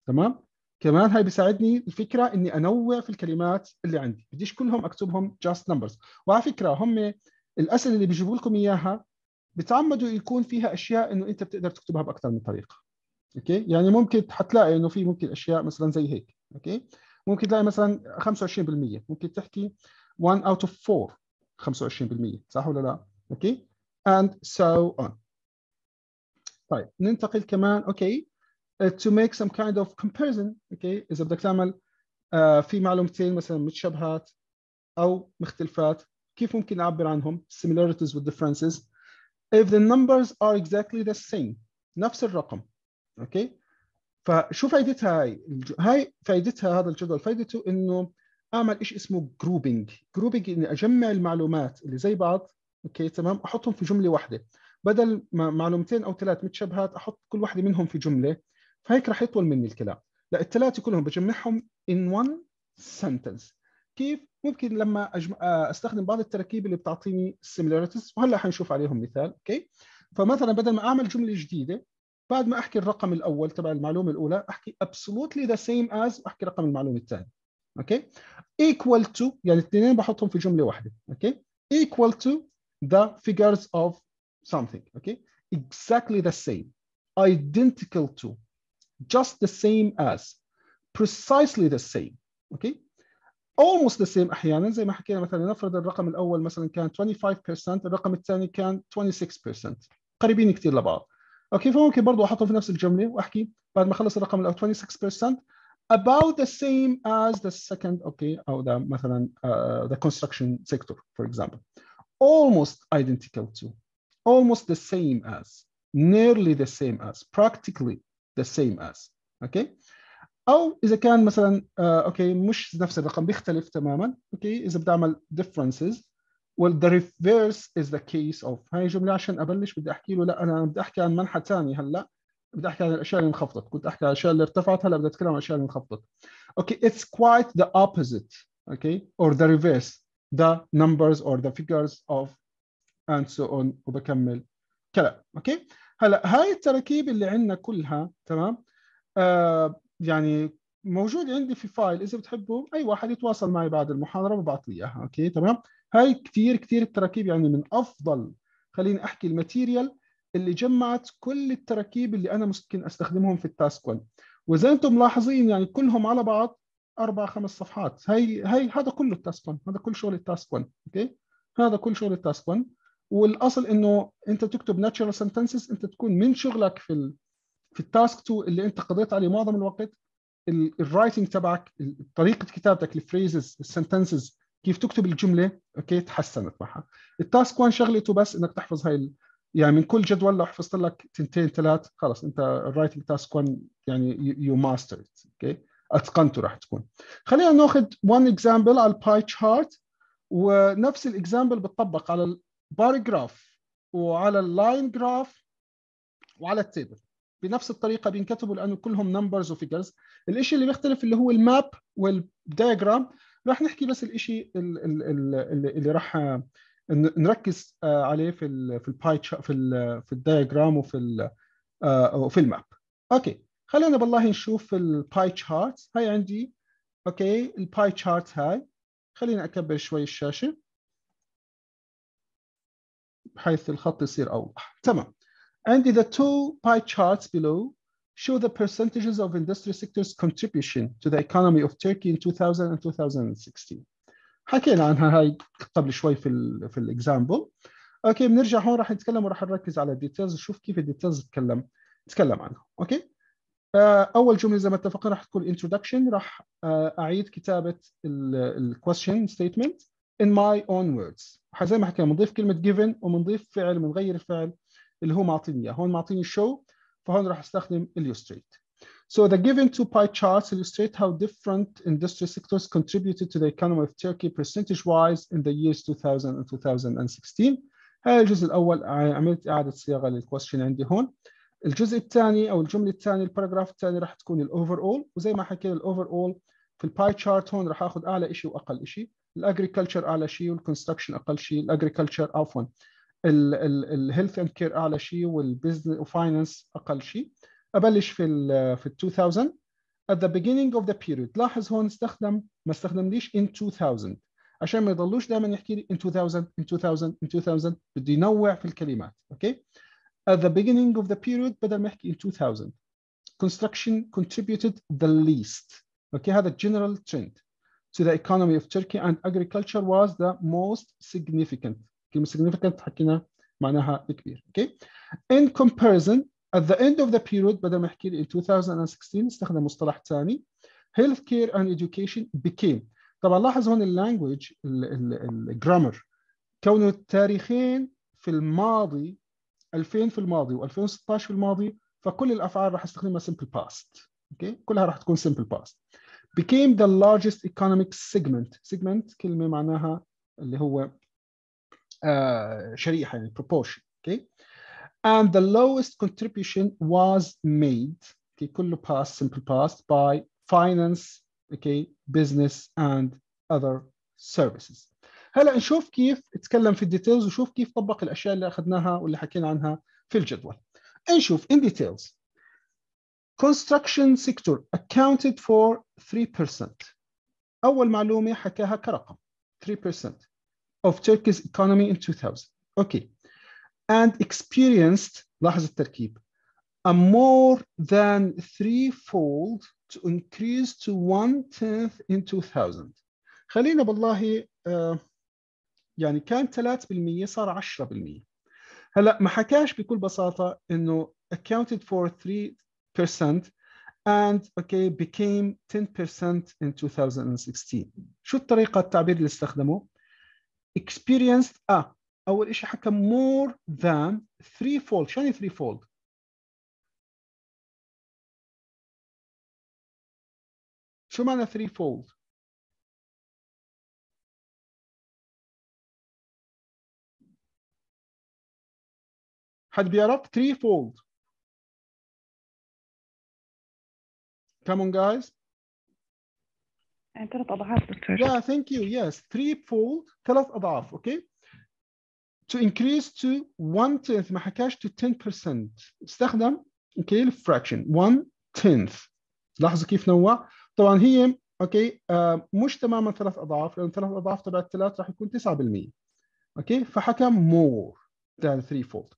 تمام. كمان هاي بيساعدني الفكره اني انوع في الكلمات اللي عندي، بديش كلهم اكتبهم just numbers. وعلى فكره هم الاسئله اللي بيجيبوا لكم اياها بتعمدوا يكون فيها اشياء انه انت بتقدر تكتبها باكثر من طريقه، اوكي. يعني ممكن حتلاقي انه في ممكن اشياء مثلا زي هيك، اوكي، ممكن تلاقي مثلا 25%، ممكن تحكي 1 out of 4 25%، صح ولا لا؟ اوكي and so on. طيب ننتقل كمان، اوكي، to make some kind of comparison، اوكي. اذا بدك تعمل في معلومتين مثلا متشابهات، أو مختلفات كيف ممكن نعبر عنهم similarities with differences if the numbers are exactly the same نفس الرقم. اوكي فشو فائدتها هاي فائدتها هذا الجدول فائدته انه اعمل شيء اسمه جروبينج اني اجمع المعلومات اللي زي بعض اوكي تمام احطهم في جمله واحده بدل ما معلومتين او ثلاث متشابهات احط كل واحده منهم في جمله فهيك راح يطول مني الكلام. لا الثلاثه كلهم بجمعهم in one sentence. كيف ممكن لما استخدم بعض التركيب اللي بتعطيني similarities وهلا حنشوف عليهم مثال. اوكي فمثلا بدل ما اعمل جمله جديده بعد ما احكي الرقم الاول تبع المعلومه الاولى احكي absolutely the same as واحكي رقم المعلومه الثانيه. اوكي equal to يعني الاثنين بحطهم في جمله واحده. اوكي equal to the figures of something. اوكي exactly the same identical to just the same as precisely the same. اوكي almost the same احيانا زي ما حكينا مثلا نفرض الرقم الاول مثلا كان 25% الرقم الثاني كان 26% قريبين كثير لبعض. اوكي فممكن برضه احطهم في نفس الجمله واحكي بعد ما اخلص الرقم الاول 26% about the same as the second. اوكي او ده مثلا the construction sector for example almost identical to almost the same as nearly the same as practically the same as. اوكي او اذا كان مثلا اوكي مش نفس الرقم بيختلف تماما. اوكي اذا بدي اعمل differences well the reverse is the case of هاي جمله عشان ابلش بدي احكي له لا انا بدي احكي عن منحى ثاني هلا بدي احكي عن الاشياء اللي انخفضت كنت احكي عن الاشياء اللي ارتفعت هلا بدي اتكلم عن الاشياء اللي انخفضت. اوكي it's quite the opposite. اوكي or the reverse the numbers or the figures of and so on وبكمل كلام. اوكي هلا هاي التراكيب اللي عندنا كلها تمام يعني موجود عندي في فايل اذا بتحبوا اي واحد يتواصل معي بعد المحاضره وبعث لي اياها. اوكي تمام هاي كثير التراكيب يعني من افضل خليني احكي الماتيريال اللي جمعت كل التراكيب اللي انا ممكن استخدمهم في التاسك 1 وزي انتم ملاحظين يعني كلهم على بعض 4-5 صفحات. هي هذا كله التاسك 1 هذا كل شغل التاسك 1. اوكي هذا كل شغل التاسك 1 والاصل انه انت تكتب ناتشرال سنتنسز انت تكون من شغلك في التاسك 2 اللي انت قضيت عليه معظم الوقت الرايتنج تبعك طريقه كتابتك الفريزز السنتنسز كيف تكتب الجمله اوكي تحسنت معها. التاسك 1 شغلته بس انك تحفظ هاي يعني من كل جدول لو حفظت لك 2-3 خلص انت الرايتنج تاسك 1 يعني يو ماستر اوكي اتقنته راح تكون. خلينا ناخذ 1 اكزامبل على الباي تشارت ونفس الاكزامبل بتطبق على البار جراف وعلى اللاين جراف وعلى التيبل بنفس الطريقه بينكتبوا لانه كلهم نمبرز وفيجرز. الشيء اللي بيختلف اللي هو الماب والدياجرام راح نحكي بس الشيء اللي راح نركز عليه في الباي في الدياجرام وفي الماب. اوكي خلينا بالله نشوف الباي تشارت. هاي عندي اوكي الباي تشارت هاي خلينا اكبر شوي الشاشه بحيث الخط يصير اوضح. تمام عندي the two pie charts below show the percentages of industry sector's contribution to the economy of Turkey in 2000 and 2016. حكينا عنها هاي قبل شوي في الاكزامبل. اوكي بنرجع هون راح نتكلم وراح نركز على الديتيلز نشوف كيف الديتيلز نتكلم عنها. اوكي اول جمله زي ما اتفقنا راح تكون introduction راح اعيد كتابه الكويستشن ستيتمنت in my own words. زي ما حكينا بنضيف كلمه given وبنضيف فعل بنغير الفعل اللي هو معطيني اياه. هون معطيني show فهون راح استخدم illustrate. So the given two pie charts illustrate how different industry sectors contributed to the economy of Turkey percentage-wise in the years 2000 and 2016. هذا الجزء الأول عملت إعادة صياغة للكويستشن عندي هون. الجزء الثاني أو الجملة الثانية الباراجراف الثاني راح تكون الأوفر وزي ما حكينا الأوفر في الباي شارت هون راح آخذ أعلى شيء وأقل شيء. الأجريكلتشر أعلى شيء والكونستراكشن أقل شيء. الأجريكلتشر عفواً الهيلث اند كير اعلى شيء والبزنس وفاينانس اقل شيء. ابلش في 2000 at the beginning of the period. لاحظ هون ما استخدمليش in 2000 عشان ما يضلوش دائما يحكي لي in 2000 بدي ينوع في الكلمات. اوكي at the beginning of the period بدل ما يحكي in 2000 construction contributed the least. اوكي هذا general trend to the economy of Turkey and agriculture was the most significant. كلمة significant حكينا معناها كبير. اوكي in comparison at the end of the period بدل ما احكي لي in 2016 استخدم مصطلح ثاني healthcare and education became. طبعا لاحظ هون اللانجوج الجرامر كونه التاريخين في الماضي 2000 في الماضي و2016 في الماضي، فكل الافعال راح استخدمها simple past. اوكي كلها راح تكون simple past. became the largest economic segment كلمه معناها اللي هو شريحه يعني proportion. اوكي and the lowest contribution was made كله past simple past by finance business and other services. هلا نشوف كيف اتكلم في الديتيلز وشوف كيف طبق الاشياء اللي اخذناها واللي حكينا عنها في الجدول. نشوف in details. Construction sector accounted for 3%. اول معلومه حكاها كرقم 3% of Turkey's economy in 2000. اوكي and experienced لاحظ التركيب a more than threefold to increase to 1/10 in 2000. خلينا بالله يعني كان 3% صار 10%. هلا ما حكاش بكل بساطة إنه accounted for 3% and became 10% in 2016. شو الطريقة التعبير اللي استخدمه؟ experienced أول إشي حكى more than threefold. شو يعني threefold؟ شو معنى threefold؟ حد بيعرف threefold؟ Come on guys. يعني 3 أضعاف دكتور. Yeah, thank you. Yes, threefold 3 أضعاف. Okay. To increase to 1/10 ما حكاش to 10%. استخدم fraction 1/10. لاحظوا كيف نوع. طبعا هي مش تماما 3 أضعاف لأن 3 أضعاف تبع الثلاث راح يكون 9%. فحكى more than threefold.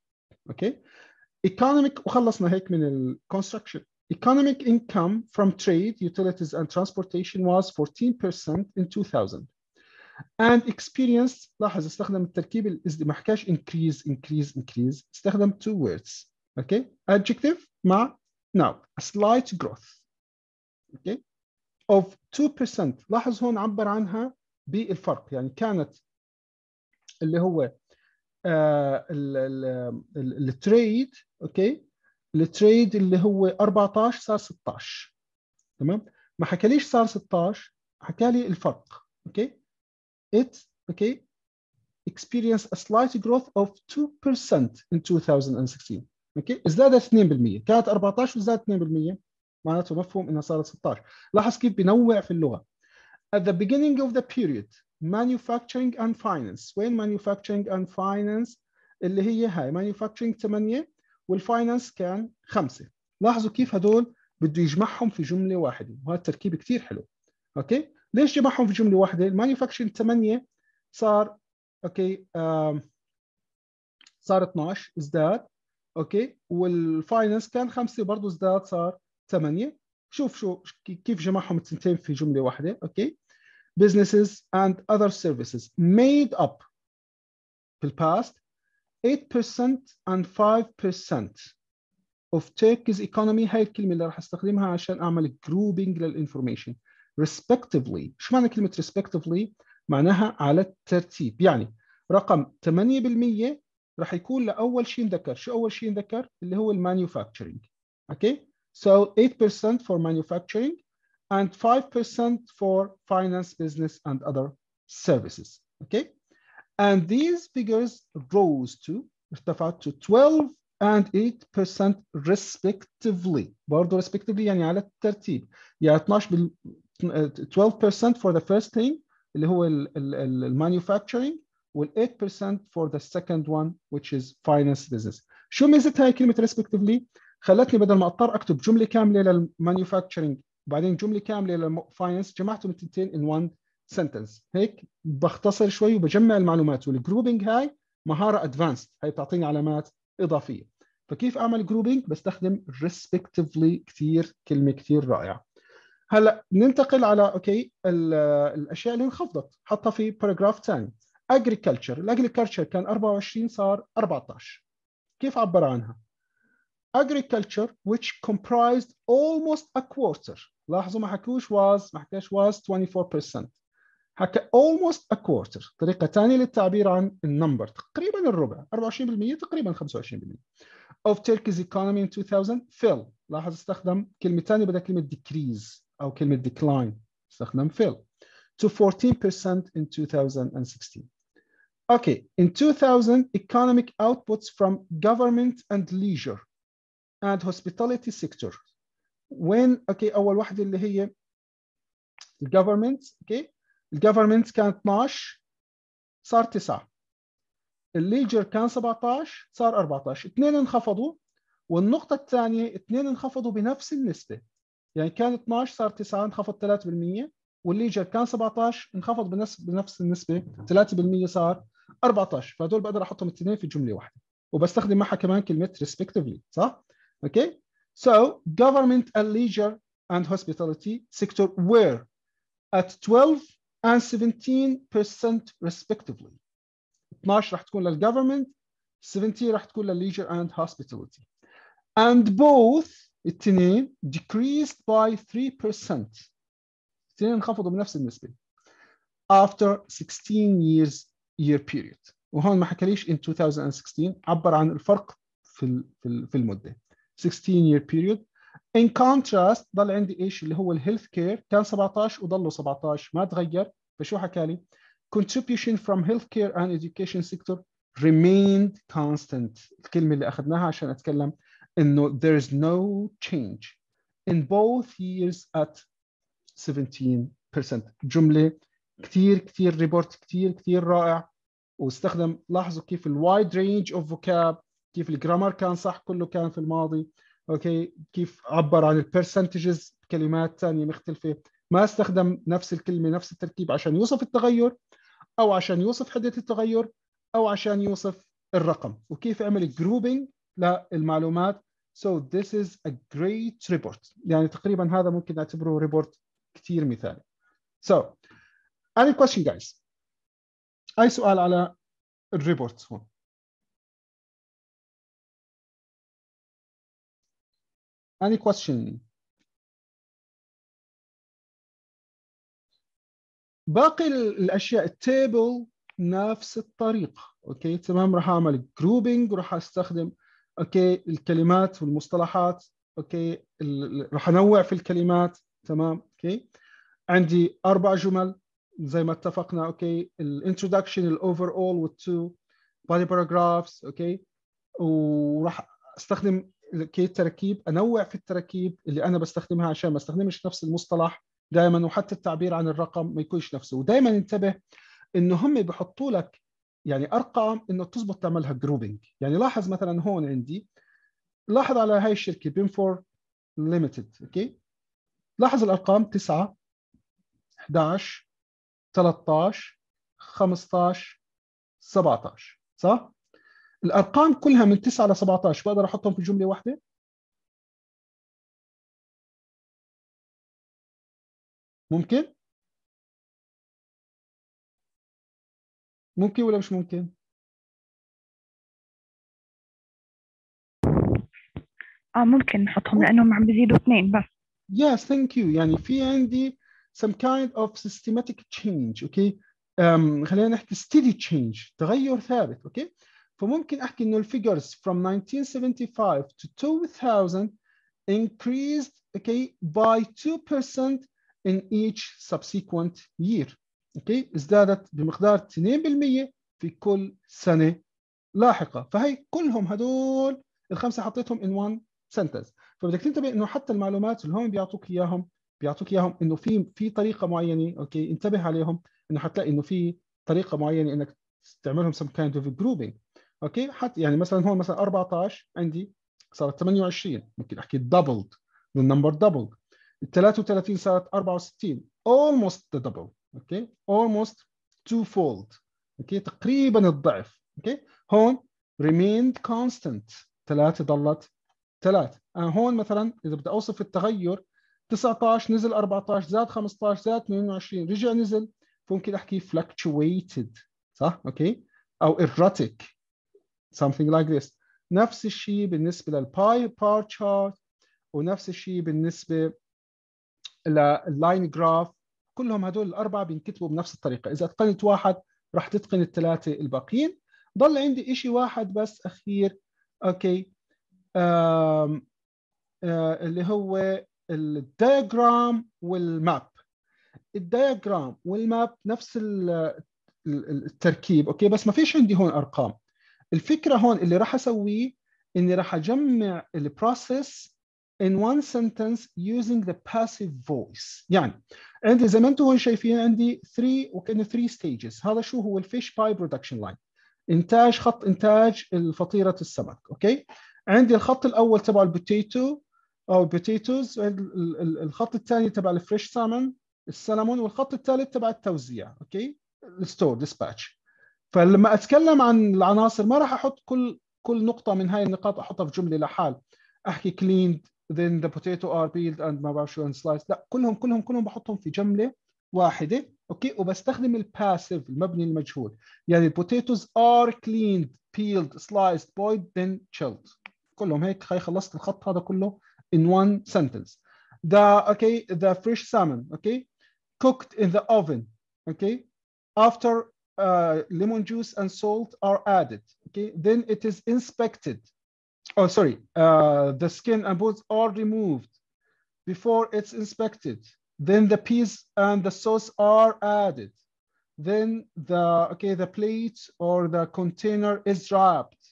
economic وخلصنا هيك من ال construction. Economic income from trade, utilities and transportation was 14% in 2000 and experienced لاحظ استخدم التركيب ما حكاش increase استخدم 2 words. adjective مع noun a slight growth of 2%. لاحظ هون عبر عنها بالفرق يعني كانت اللي هو التريد التريد اللي هو 14 صار 16. تمام ما حكاليش صار 16 حكالي الفرق. it experienced a slight growth of 2% in 2016. ازدادت 2%. كانت 14 وزادت 2% معناته مفهوم انها صارت 16. لاحظ كيف بنوع في اللغه. at the beginning of the period manufacturing and finance. وين manufacturing and finance؟ اللي هي هاي manufacturing 8 والفاينانس كان 5. لاحظوا كيف هدول بده يجمعهم في جملة واحدة وهذا التركيب كثير حلو. ليش جمعهم في جملة واحدة؟ المانيفاكتشرنج 8 صار صار 12 ازداد. والفاينانس كان 5 برضه ازداد صار 8. شوف كيف جمعهم التنتين في جملة واحدة. businesses and other services made up في الباست 8% and 5% of Turkey's economy. هاي الكلمة اللي راح استخدمها عشان أعمل grouping للinformation. respectively. شو معنى كلمة respectively؟ معناها على الترتيب. يعني رقم 8% راح يكون لأول شيء نذكر. شو أول شيء نذكر؟ اللي هو manufacturing. So 8% for manufacturing and 5% for finance, business, and other services. And these figures rose to ارتفعت to 12 and 8% respectively. برضو respectively يعني على الترتيب. يعني 12% for the first thing اللي هو manufacturing وال 8% for the second one which is finance business. شو ميزة هاي كلمة respectively؟ خلتني بدل ما اضطر اكتب جملة كاملة للمانيفاكتشرنج وبعدين جملة كاملة للفاينانس جمعتهم التنتين in one sentence. هيك بختصر شوي وبجمع المعلومات. والجروبينج هاي مهارة advanced. هاي بتعطيني علامات إضافية. فكيف أعمل جروبينج؟ بستخدم respectively. كثير كلمة كثير رائعة. هلا ننتقل على الأشياء اللي انخفضت حطها في باراجراف ثاني. agriculture. الagriculture كان 24 صار 14. كيف عبر عنها؟ agriculture which comprised almost a quarter. لاحظوا ما حكاش was 24%. حكى almost a quarter، طريقة ثانية للتعبير عن النمبر، تقريبا الربع، 24% تقريبا 25% of Turkey's economy in 2000 fell. لاحظ استخدم كلمة ثانية بدل كلمة decrease أو كلمة decline، استخدم fell to 14% in 2016. Okay, in 2000 economic outputs from government and leisure and hospitality sector. when okay أول واحدة اللي هي الجفرمنت، okay الجفرمنت كان 12 صار 9، الليجر كان 17 صار 14، اثنين انخفضوا، والنقطة الثانية اثنين انخفضوا بنفس النسبة، يعني كان 12 صار 9 انخفض 3%، والليجر كان 17 انخفض بنفس النسبة 3% صار 14، فهدول بقدر احطهم الاثنين في جملة واحدة وبستخدم معها كمان كلمة respectively، صح؟ اوكي؟ So government and leisure and hospitality sector were at 12 and 17% respectively. 12 راح تكون للgovernment، 17 راح تكون للleisure and hospitality. And both الاثنين decreased by 3%. الاثنين انخفضوا بنفس النسبة after 16 year period. وهون ما حكاليش in 2016، عبر عن الفرق في المدة 16 year period. In contrast ضل عندي ايش اللي هو الهيلث كير، كان 17 وضلوا 17 ما تغير، فشو حكالي؟ Contribution from healthcare and education sector remained constant. الكلمة اللي أخذناها عشان أتكلم إنه there is no change in both years at 17%. جملة كتير ريبورت كتير رائع، واستخدم لاحظوا كيف الوايد رينج اوف فوكاب، كيف الجرامر كان صح كله كان في الماضي، اوكي كيف عبر عن البرسنتجز بكلمات ثانيه مختلفه، ما استخدم نفس الكلمه نفس التركيب عشان يوصف التغير او عشان يوصف حده التغير او عشان يوصف الرقم، وكيف عمل جروبينج للمعلومات. So this is a great report. يعني تقريبا هذا ممكن نعتبره ريبورت كتير مثالي. So any question guys؟ أي سؤال على الريبورت هون؟ any question؟ باقي الأشياء التيبل نفس الطريقة، أوكي تمام. راح أعمل جروبينج وراح أستخدم أوكي الكلمات والمصطلحات، أوكي راح أنوع في الكلمات، تمام. أوكي عندي 4 جمل زي ما اتفقنا، أوكي الانترودكشن الأوفر أول والتو body paragraphs، أوكي وراح أستخدم كي تركيب، أنوع في التركيب اللي أنا بستخدمها عشان ما استخدمش نفس المصطلح دائما، وحتى التعبير عن الرقم ما يكونش نفسه. ودائما انتبه إنه هم بيحطوا لك يعني أرقام إنه تزبط تعملها جروبينج. يعني لاحظ مثلا هون عندي، لاحظ على هاي الشركة بينفور ليميتد، أوكي لاحظ الأرقام 9 11 13 15 17 صح؟ الأرقام كلها من 9 ل 17 بقدر أحطهم في جملة واحدة؟ ممكن؟ ممكن ولا مش ممكن؟ ممكن نحطهم لأنهم عم بيزيدوا 2 بس. Yes, thank you. يعني في عندي some kind of systematic change، okay. خلينا نحكي steady change، تغير ثابت، okay. فممكن أحكي إنه الفيجرز from 1975 to 2000 increased, okay, by 2% in each subsequent year. اوكي ازدادت بمقدار 2% في كل سنه لاحقه. فهي كلهم هدول الخمسه حطيتهم in one sentence. فبدك تنتبه انه حتى المعلومات اللي هون بيعطوك اياهم انه في طريقه معينه، اوكي انتبه عليهم، انه حتلاقي انه في طريقه معينه انك تعملهم some kind of grouping، اوكي. حتى يعني مثلا هون مثلا 14 عندي صارت 28، ممكن احكي doubled، the number doubled. ال 33 صارت 64، almost the double، اوكي almost twofold، اوكي تقريبا الضعف، اوكي. هون remained constant، 3 ضلت 3. هون مثلا اذا بدي اوصف التغير 19 نزل 14 زاد 15 زاد 22 رجع نزل، فممكن احكي fluctuated، صح؟ اوكي او erratic something like this. نفس الشيء بالنسبه للباي بار chart، ونفس الشيء بالنسبه لللاين جراف كلهم هدول الأربعة بينكتبوا بنفس الطريقة. إذا أتقنت واحد راح تتقن الثلاثة الباقيين. ضل عندي إشي واحد بس أخير، أوكي، اللي هو الدياجرام والماب. الدياجرام والماب نفس التركيب، أوكي، بس ما فيش عندي هون أرقام. الفكرة هون اللي راح أسويه إني راح أجمع البروسيس in one sentence using the passive voice. يعني عندي زي ما انتم هون شايفين عندي 3 وكأنه 3 stages. هذا شو هو الفيش باي برودكشن لاين، انتاج خط انتاج فطيرة السمك. اوكي، عندي الخط الاول تبع البوتيتو او بوتيتوز، الخط الثاني تبع الفريش سالمون السلمون، والخط الثالث تبع التوزيع، اوكي، الستور ديسباتش. فلما اتكلم عن العناصر ما راح احط كل نقطة من هاي النقاط احطها في جملة لحال، احكي cleaned then the potato are peeled and ما بعرف شو and sliced. لا، كلهم بحطهم في جملة واحدة. اوكي، وبستخدم الباسيف المبني المجهول. يعني potatoes are cleaned peeled sliced boiled then chilled. كلهم هيك. هاي خلصت الخط هذا كله in one sentence. The fresh salmon, okay, cooked in the oven, okay, after lemon juice and salt are added, okay, then it is inspected. Oh, sorry, the skin and bones are removed before it's inspected. Then the peas and the sauce are added. Then the plate or the container is wrapped.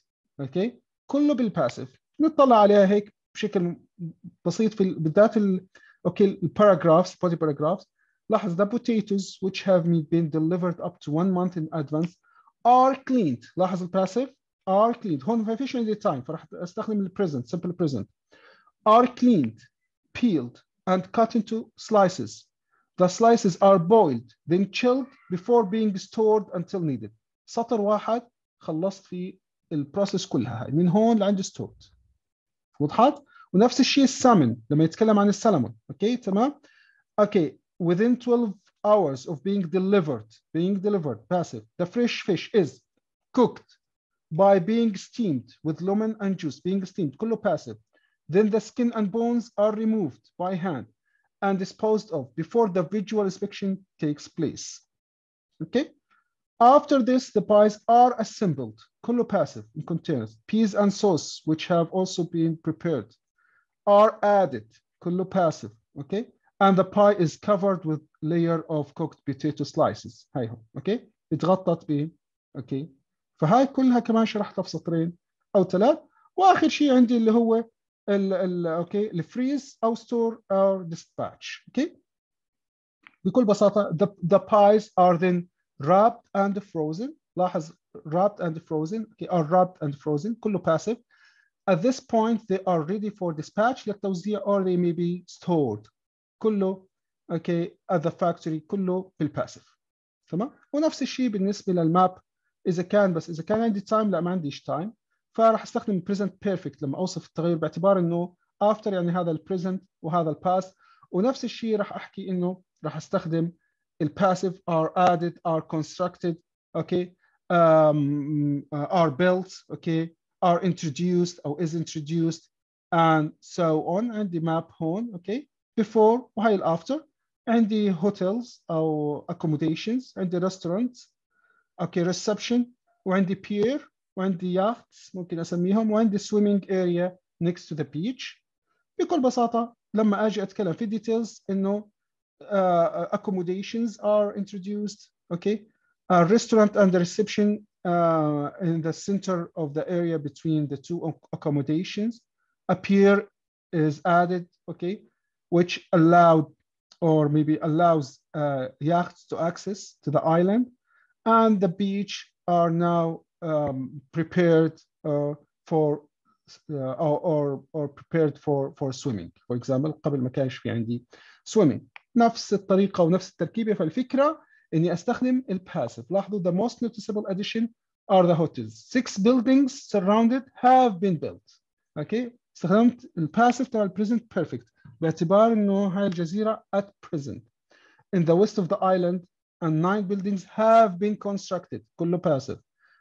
Okay, كله بالباسيف. نطلع عليها هيك بشكل بسيط في بالذات الباراجرافز body paragraphs. لاحظ the potatoes which have been delivered up to 1 month in advance are cleaned. لاحظ الباسيف are cleaned. هون ما فيش عندي time فراح استخدم present simple present. are cleaned, peeled and cut into slices. The slices are boiled then chilled before being stored until needed. سطر واحد خلصت في البروسيس كلها هاي من هون لعند stored. وضحت؟ ونفس الشيء السالمون لما يتكلم عن السلمون. اوكي تمام؟ اوكي within 12 hours of being delivered passive. The fresh fish is cooked by being steamed with lemon and juice. Being steamed كله passive. Then the skin and bones are removed by hand and disposed of before the visual inspection takes place. Okay. After this, the pies are assembled. كله passive in containers. Peas and sauce, which have also been prepared, are added. كله passive. Okay. And the pie is covered with layer of cooked potato slices. هاي هو. Okay. اتغطت ب. Okay. فهاي كلها كمان شرحتها في سطرين او 3. واخر شيء عندي اللي هو اوكي الفريز او ستور او ديسباتش. اوكي بكل بساطه the pies are then wrapped and frozen. لاحظ wrapped and frozen. Okay, are wrapped and frozen كله passive. At this point they are ready for dispatch للتوزيع or they may be stored. كله okay at the factory كله بالباسيف. تمام. ونفس الشيء بالنسبه للماب. اذا كان عندي تايم لا ما عنديش تايم فراح استخدم present perfect لما اوصف التغير باعتبار انه after يعني هذا البريزنت وهذا الباست. ونفس الشيء راح احكي انه راح استخدم الباسيف are added are constructed okay are built okay are introduced او is introduced and so on. عندي map هون okay before وهي الافter. عندي hotels او accommodations. عندي restaurants اوكي reception وعندي pier وعندي yachts ممكن اسميهم وعندي swimming area next to the beach. بكل بساطة لما اجي اتكلم في details انه accommodations are introduced okay restaurant and the reception in the center of the area between the two accommodations. A pier is added okay which allowed or maybe allows yachts to access to the island. And the beach are now prepared for or prepared for swimming. For example قبل ما كانش في عندي swimming. نفس الطريقة ونفس التركيبة. فالفكرة إني أستخدم الباسيف. لاحظوا the most noticeable addition are the hotels. 6 buildings surrounded have been built. Okay. استخدمت الباسيف تبع present perfect باعتبار إنه هاي الجزيرة at present. In the west of the island and 9 buildings have been constructed. كله passive.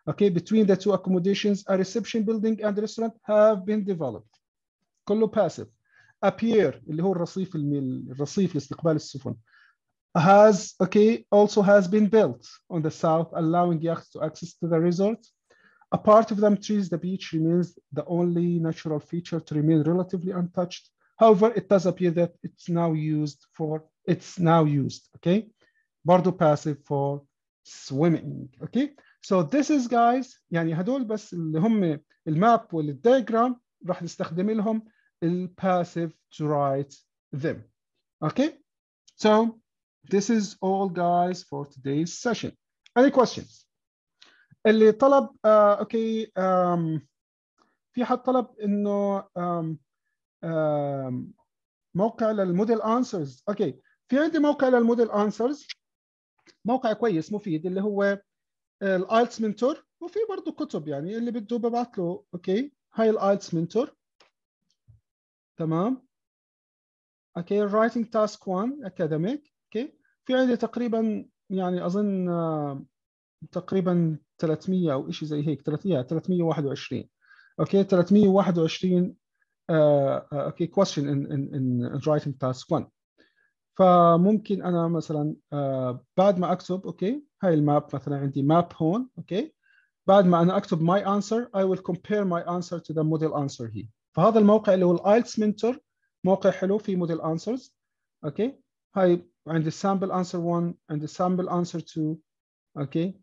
Okay, between the two accommodations, a reception building and restaurant have been developed. كله passive. A pier اللي هو الرصيف لاستقبال السفن. also has been built on the south, allowing yachts to access to the resort. A part of them trees, the beach remains the only natural feature to remain relatively untouched. However, it does appear that it's now used, okay? برضو passive for swimming, okay? So this is guys, يعني هدول بس اللي هم الماب والدياجرام راح نستخدم لهم passive to write them, okay? So this is all guys for today's session. Any questions? اللي طلب اوكي في حد طلب انه موقع للموديل انسرز. اوكي في عندي موقع للموديل انسرز، موقع كويس مفيد اللي هو الايلتس منتور، وفي برضه كتب يعني اللي بده ببعث له. اوكي هاي الايلتس منتور تمام. اوكي رايتنج تاسك 1 اكاديميك. اوكي في عندي تقريبا يعني اظن تقريبا 300 او شيء زي هيك 321. اوكي 321 اوكي question in writing task 1. فممكن انا مثلا بعد ما اكتب اوكي هاي الماب مثلا عندي ماب هون. اوكي بعد ما انا اكتب my answer I will compare my answer to the model answer here. فهذا الموقع اللي هو الايلتس منتور موقع حلو في موديل انسرز. اوكي هاي عندي sample answer 1 عندي sample answer 2. اوكي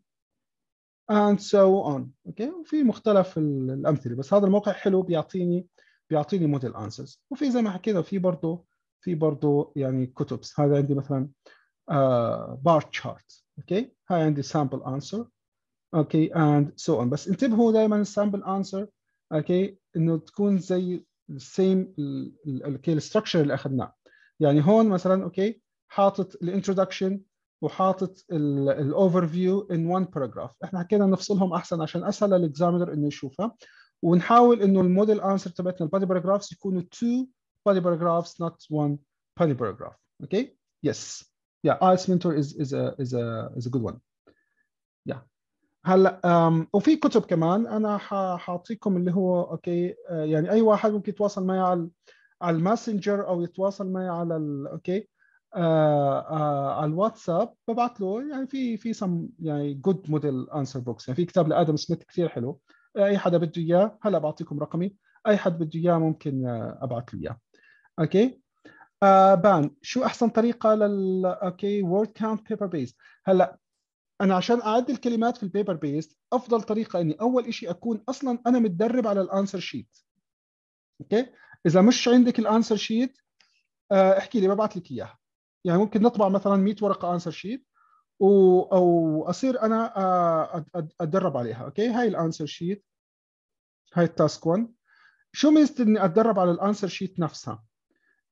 and so on. اوكي وفي مختلف الامثله، بس هذا الموقع حلو بيعطيني موديل انسرز. وفي زي ما حكينا في برضه يعني كتب. هذا عندي مثلا بار تشارت. اوكي هاي عندي sample answer. اوكي and so on. بس انتبهوا دائما السامبل انسر اوكي انه تكون زي السيم الستراكشر اللي اخذناه. يعني هون مثلا اوكي حاطط الانترودكشن وحاطط الاوفر فيو ان وان باراجراف. احنا حكينا نفصلهم احسن عشان اسهل للاكزامينر انه يشوفها، ونحاول انه الموديل انسر تبعتنا البادي باراجرافز يكونوا 2 body paragraphs not 1 body paragraph. Okay yes yeah IELTS mentor is a good one. yeah هلا وفي كتب كمان انا حاعطيكم اللي هو اوكي يعني اي واحد ممكن يتواصل معي على الماسنجر او يتواصل معي على اوكي على الواتساب، ببعث له يعني في سم يعني جود موديل انسر بوكس. يعني في كتاب لادم سميث كثير حلو، اي حدا بده اياه هلا بعطيكم رقمي، اي حد بده اياه ممكن ابعث له اياه. اوكي بان شو احسن طريقه اوكي وورد كاونت بيبر بيس. هلا انا عشان اعدل الكلمات في البيبر بيست افضل طريقه اني اول شيء اكون اصلا انا متدرب على الانسر شيت. اوكي اذا مش عندك الانسر شيت احكي لي ببعث لك اياها. يعني ممكن نطبع مثلا 100 ورقه انسر شيت او اصير انا اتدرب عليها. اوكي هاي الانسر شيت، هاي التاسك 1. شو ميزه اني اتدرب على الانسر شيت نفسها؟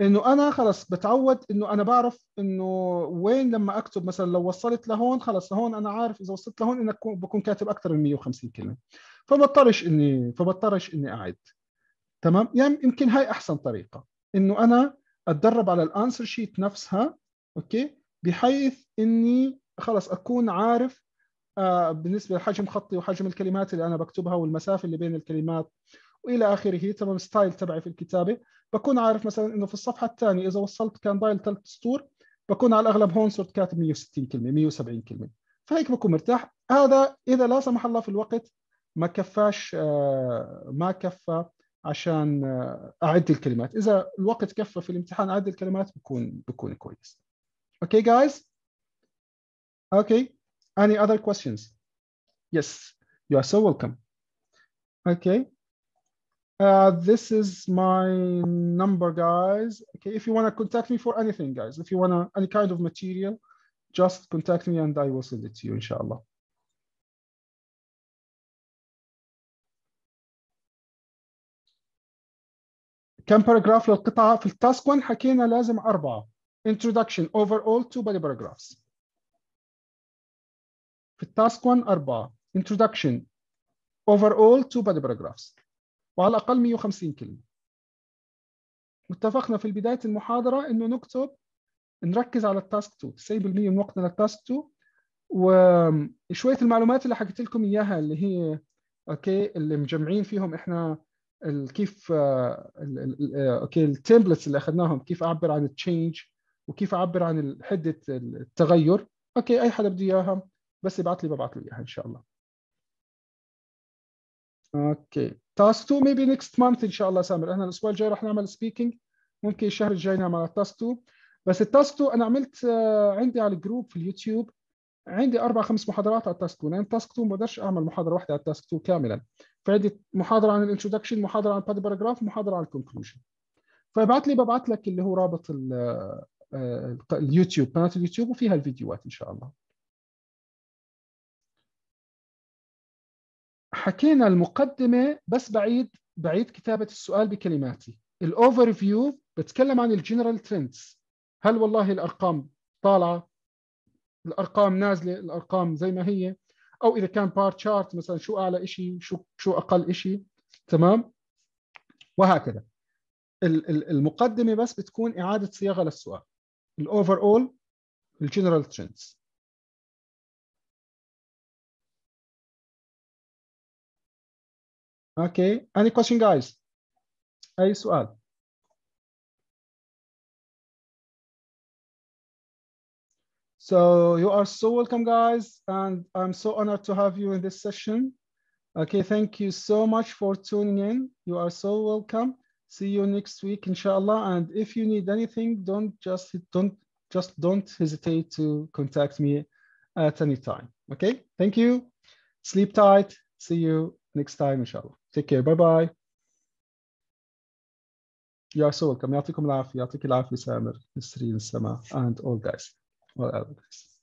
انه انا خلص بتعود انه انا بعرف انه وين لما اكتب مثلا لو وصلت لهون خلص لهون انا عارف اذا وصلت لهون انك بكون كاتب اكثر من 150 كلمه، فبضطرش اني اعد. تمام يعني يمكن هاي احسن طريقه انه انا اتدرب على الانسر شيت نفسها. اوكي بحيث اني خلص اكون عارف بالنسبه لحجم خطي وحجم الكلمات اللي انا بكتبها والمسافه اللي بين الكلمات والى اخره. تمام ستايل تبعي في الكتابه بكون عارف مثلا انه في الصفحه الثانيه اذا وصلت كان ضايل 3 سطور بكون على الاغلب هون صرت كاتب 160 كلمه 170 كلمه، فهيك بكون مرتاح. هذا اذا لا سمح الله في الوقت ما كفاش ما كفى عشان اعد الكلمات. اذا الوقت كفى في الامتحان اعد الكلمات بكون كويس. اوكي جايز اوكي any other questions? Yes you are so welcome. Okay this is my number guys. Okay if you want to contact me for anything guys, if you want any kind of material just contact me and I will send it to you inshallah. كم باراجراف للقطعة في التاسك 1؟ حكينا لازم 4. introduction overall 2 body paragraphs. في التاسك 1 4 introduction overall 2 body paragraphs وعلى الأقل 150 كلمة. اتفقنا في بداية المحاضرة إنه نركز على التاسك 2، 90% من وقتنا للتاسك 2. وشوية المعلومات اللي حكيت لكم إياها اللي هي أوكي اللي مجمعين فيهم إحنا كيف أوكي التمبلتس اللي أخذناهم، كيف أعبر عن التشينج وكيف اعبر عن حده التغير. اوكي، اي حدا بده اياها بس يبعث لي ببعث له اياها ان شاء الله. اوكي، تاسك 2 maybe next month ان شاء الله سامر. احنا الاسبوع الجاي رح نعمل سبيكينج، ممكن الشهر الجاي نعمل تاسك 2. بس التاسك 2 انا عملت عندي على الجروب في اليوتيوب عندي 4-5 محاضرات على التاسك 2، لان تاسك 2 ما بقدرش اعمل محاضره واحده على التاسك 2 كاملا. فعندي محاضره عن الانترودكشن، محاضره عن بادي باراجراف، محاضره عن الكونكلوجن. فابعت لي ببعث لك اللي هو رابط اليوتيوب، قناه اليوتيوب وفيها الفيديوهات ان شاء الله. حكينا المقدمه، بس بعيد كتابه السؤال بكلماتي. الاوفر فيو بتكلم عن الجنرال ترندز، هل والله الارقام طالعه، الارقام نازله، الارقام زي ما هي، او اذا كان بار تشارت مثلا شو اعلى شيء، شو اقل شيء، تمام، وهكذا. المقدمه بس بتكون اعاده صياغه للسؤال. الاوفر اول، الجنرال ترندز. اوكي، any question guys؟ اي سؤال؟ So you are so welcome guys, and I'm so honored to have you in this session. Okay, thank you so much for tuning in. You are so welcome. See you next week, inshallah. And if you need anything, don't hesitate to contact me at any time. Okay, thank you. Sleep tight. See you next time, inshallah. Take care. Bye bye. You are so welcome. يعطيكم العافية. يعطيك العافية سامر، نسرين، السماء, and all guys. All others.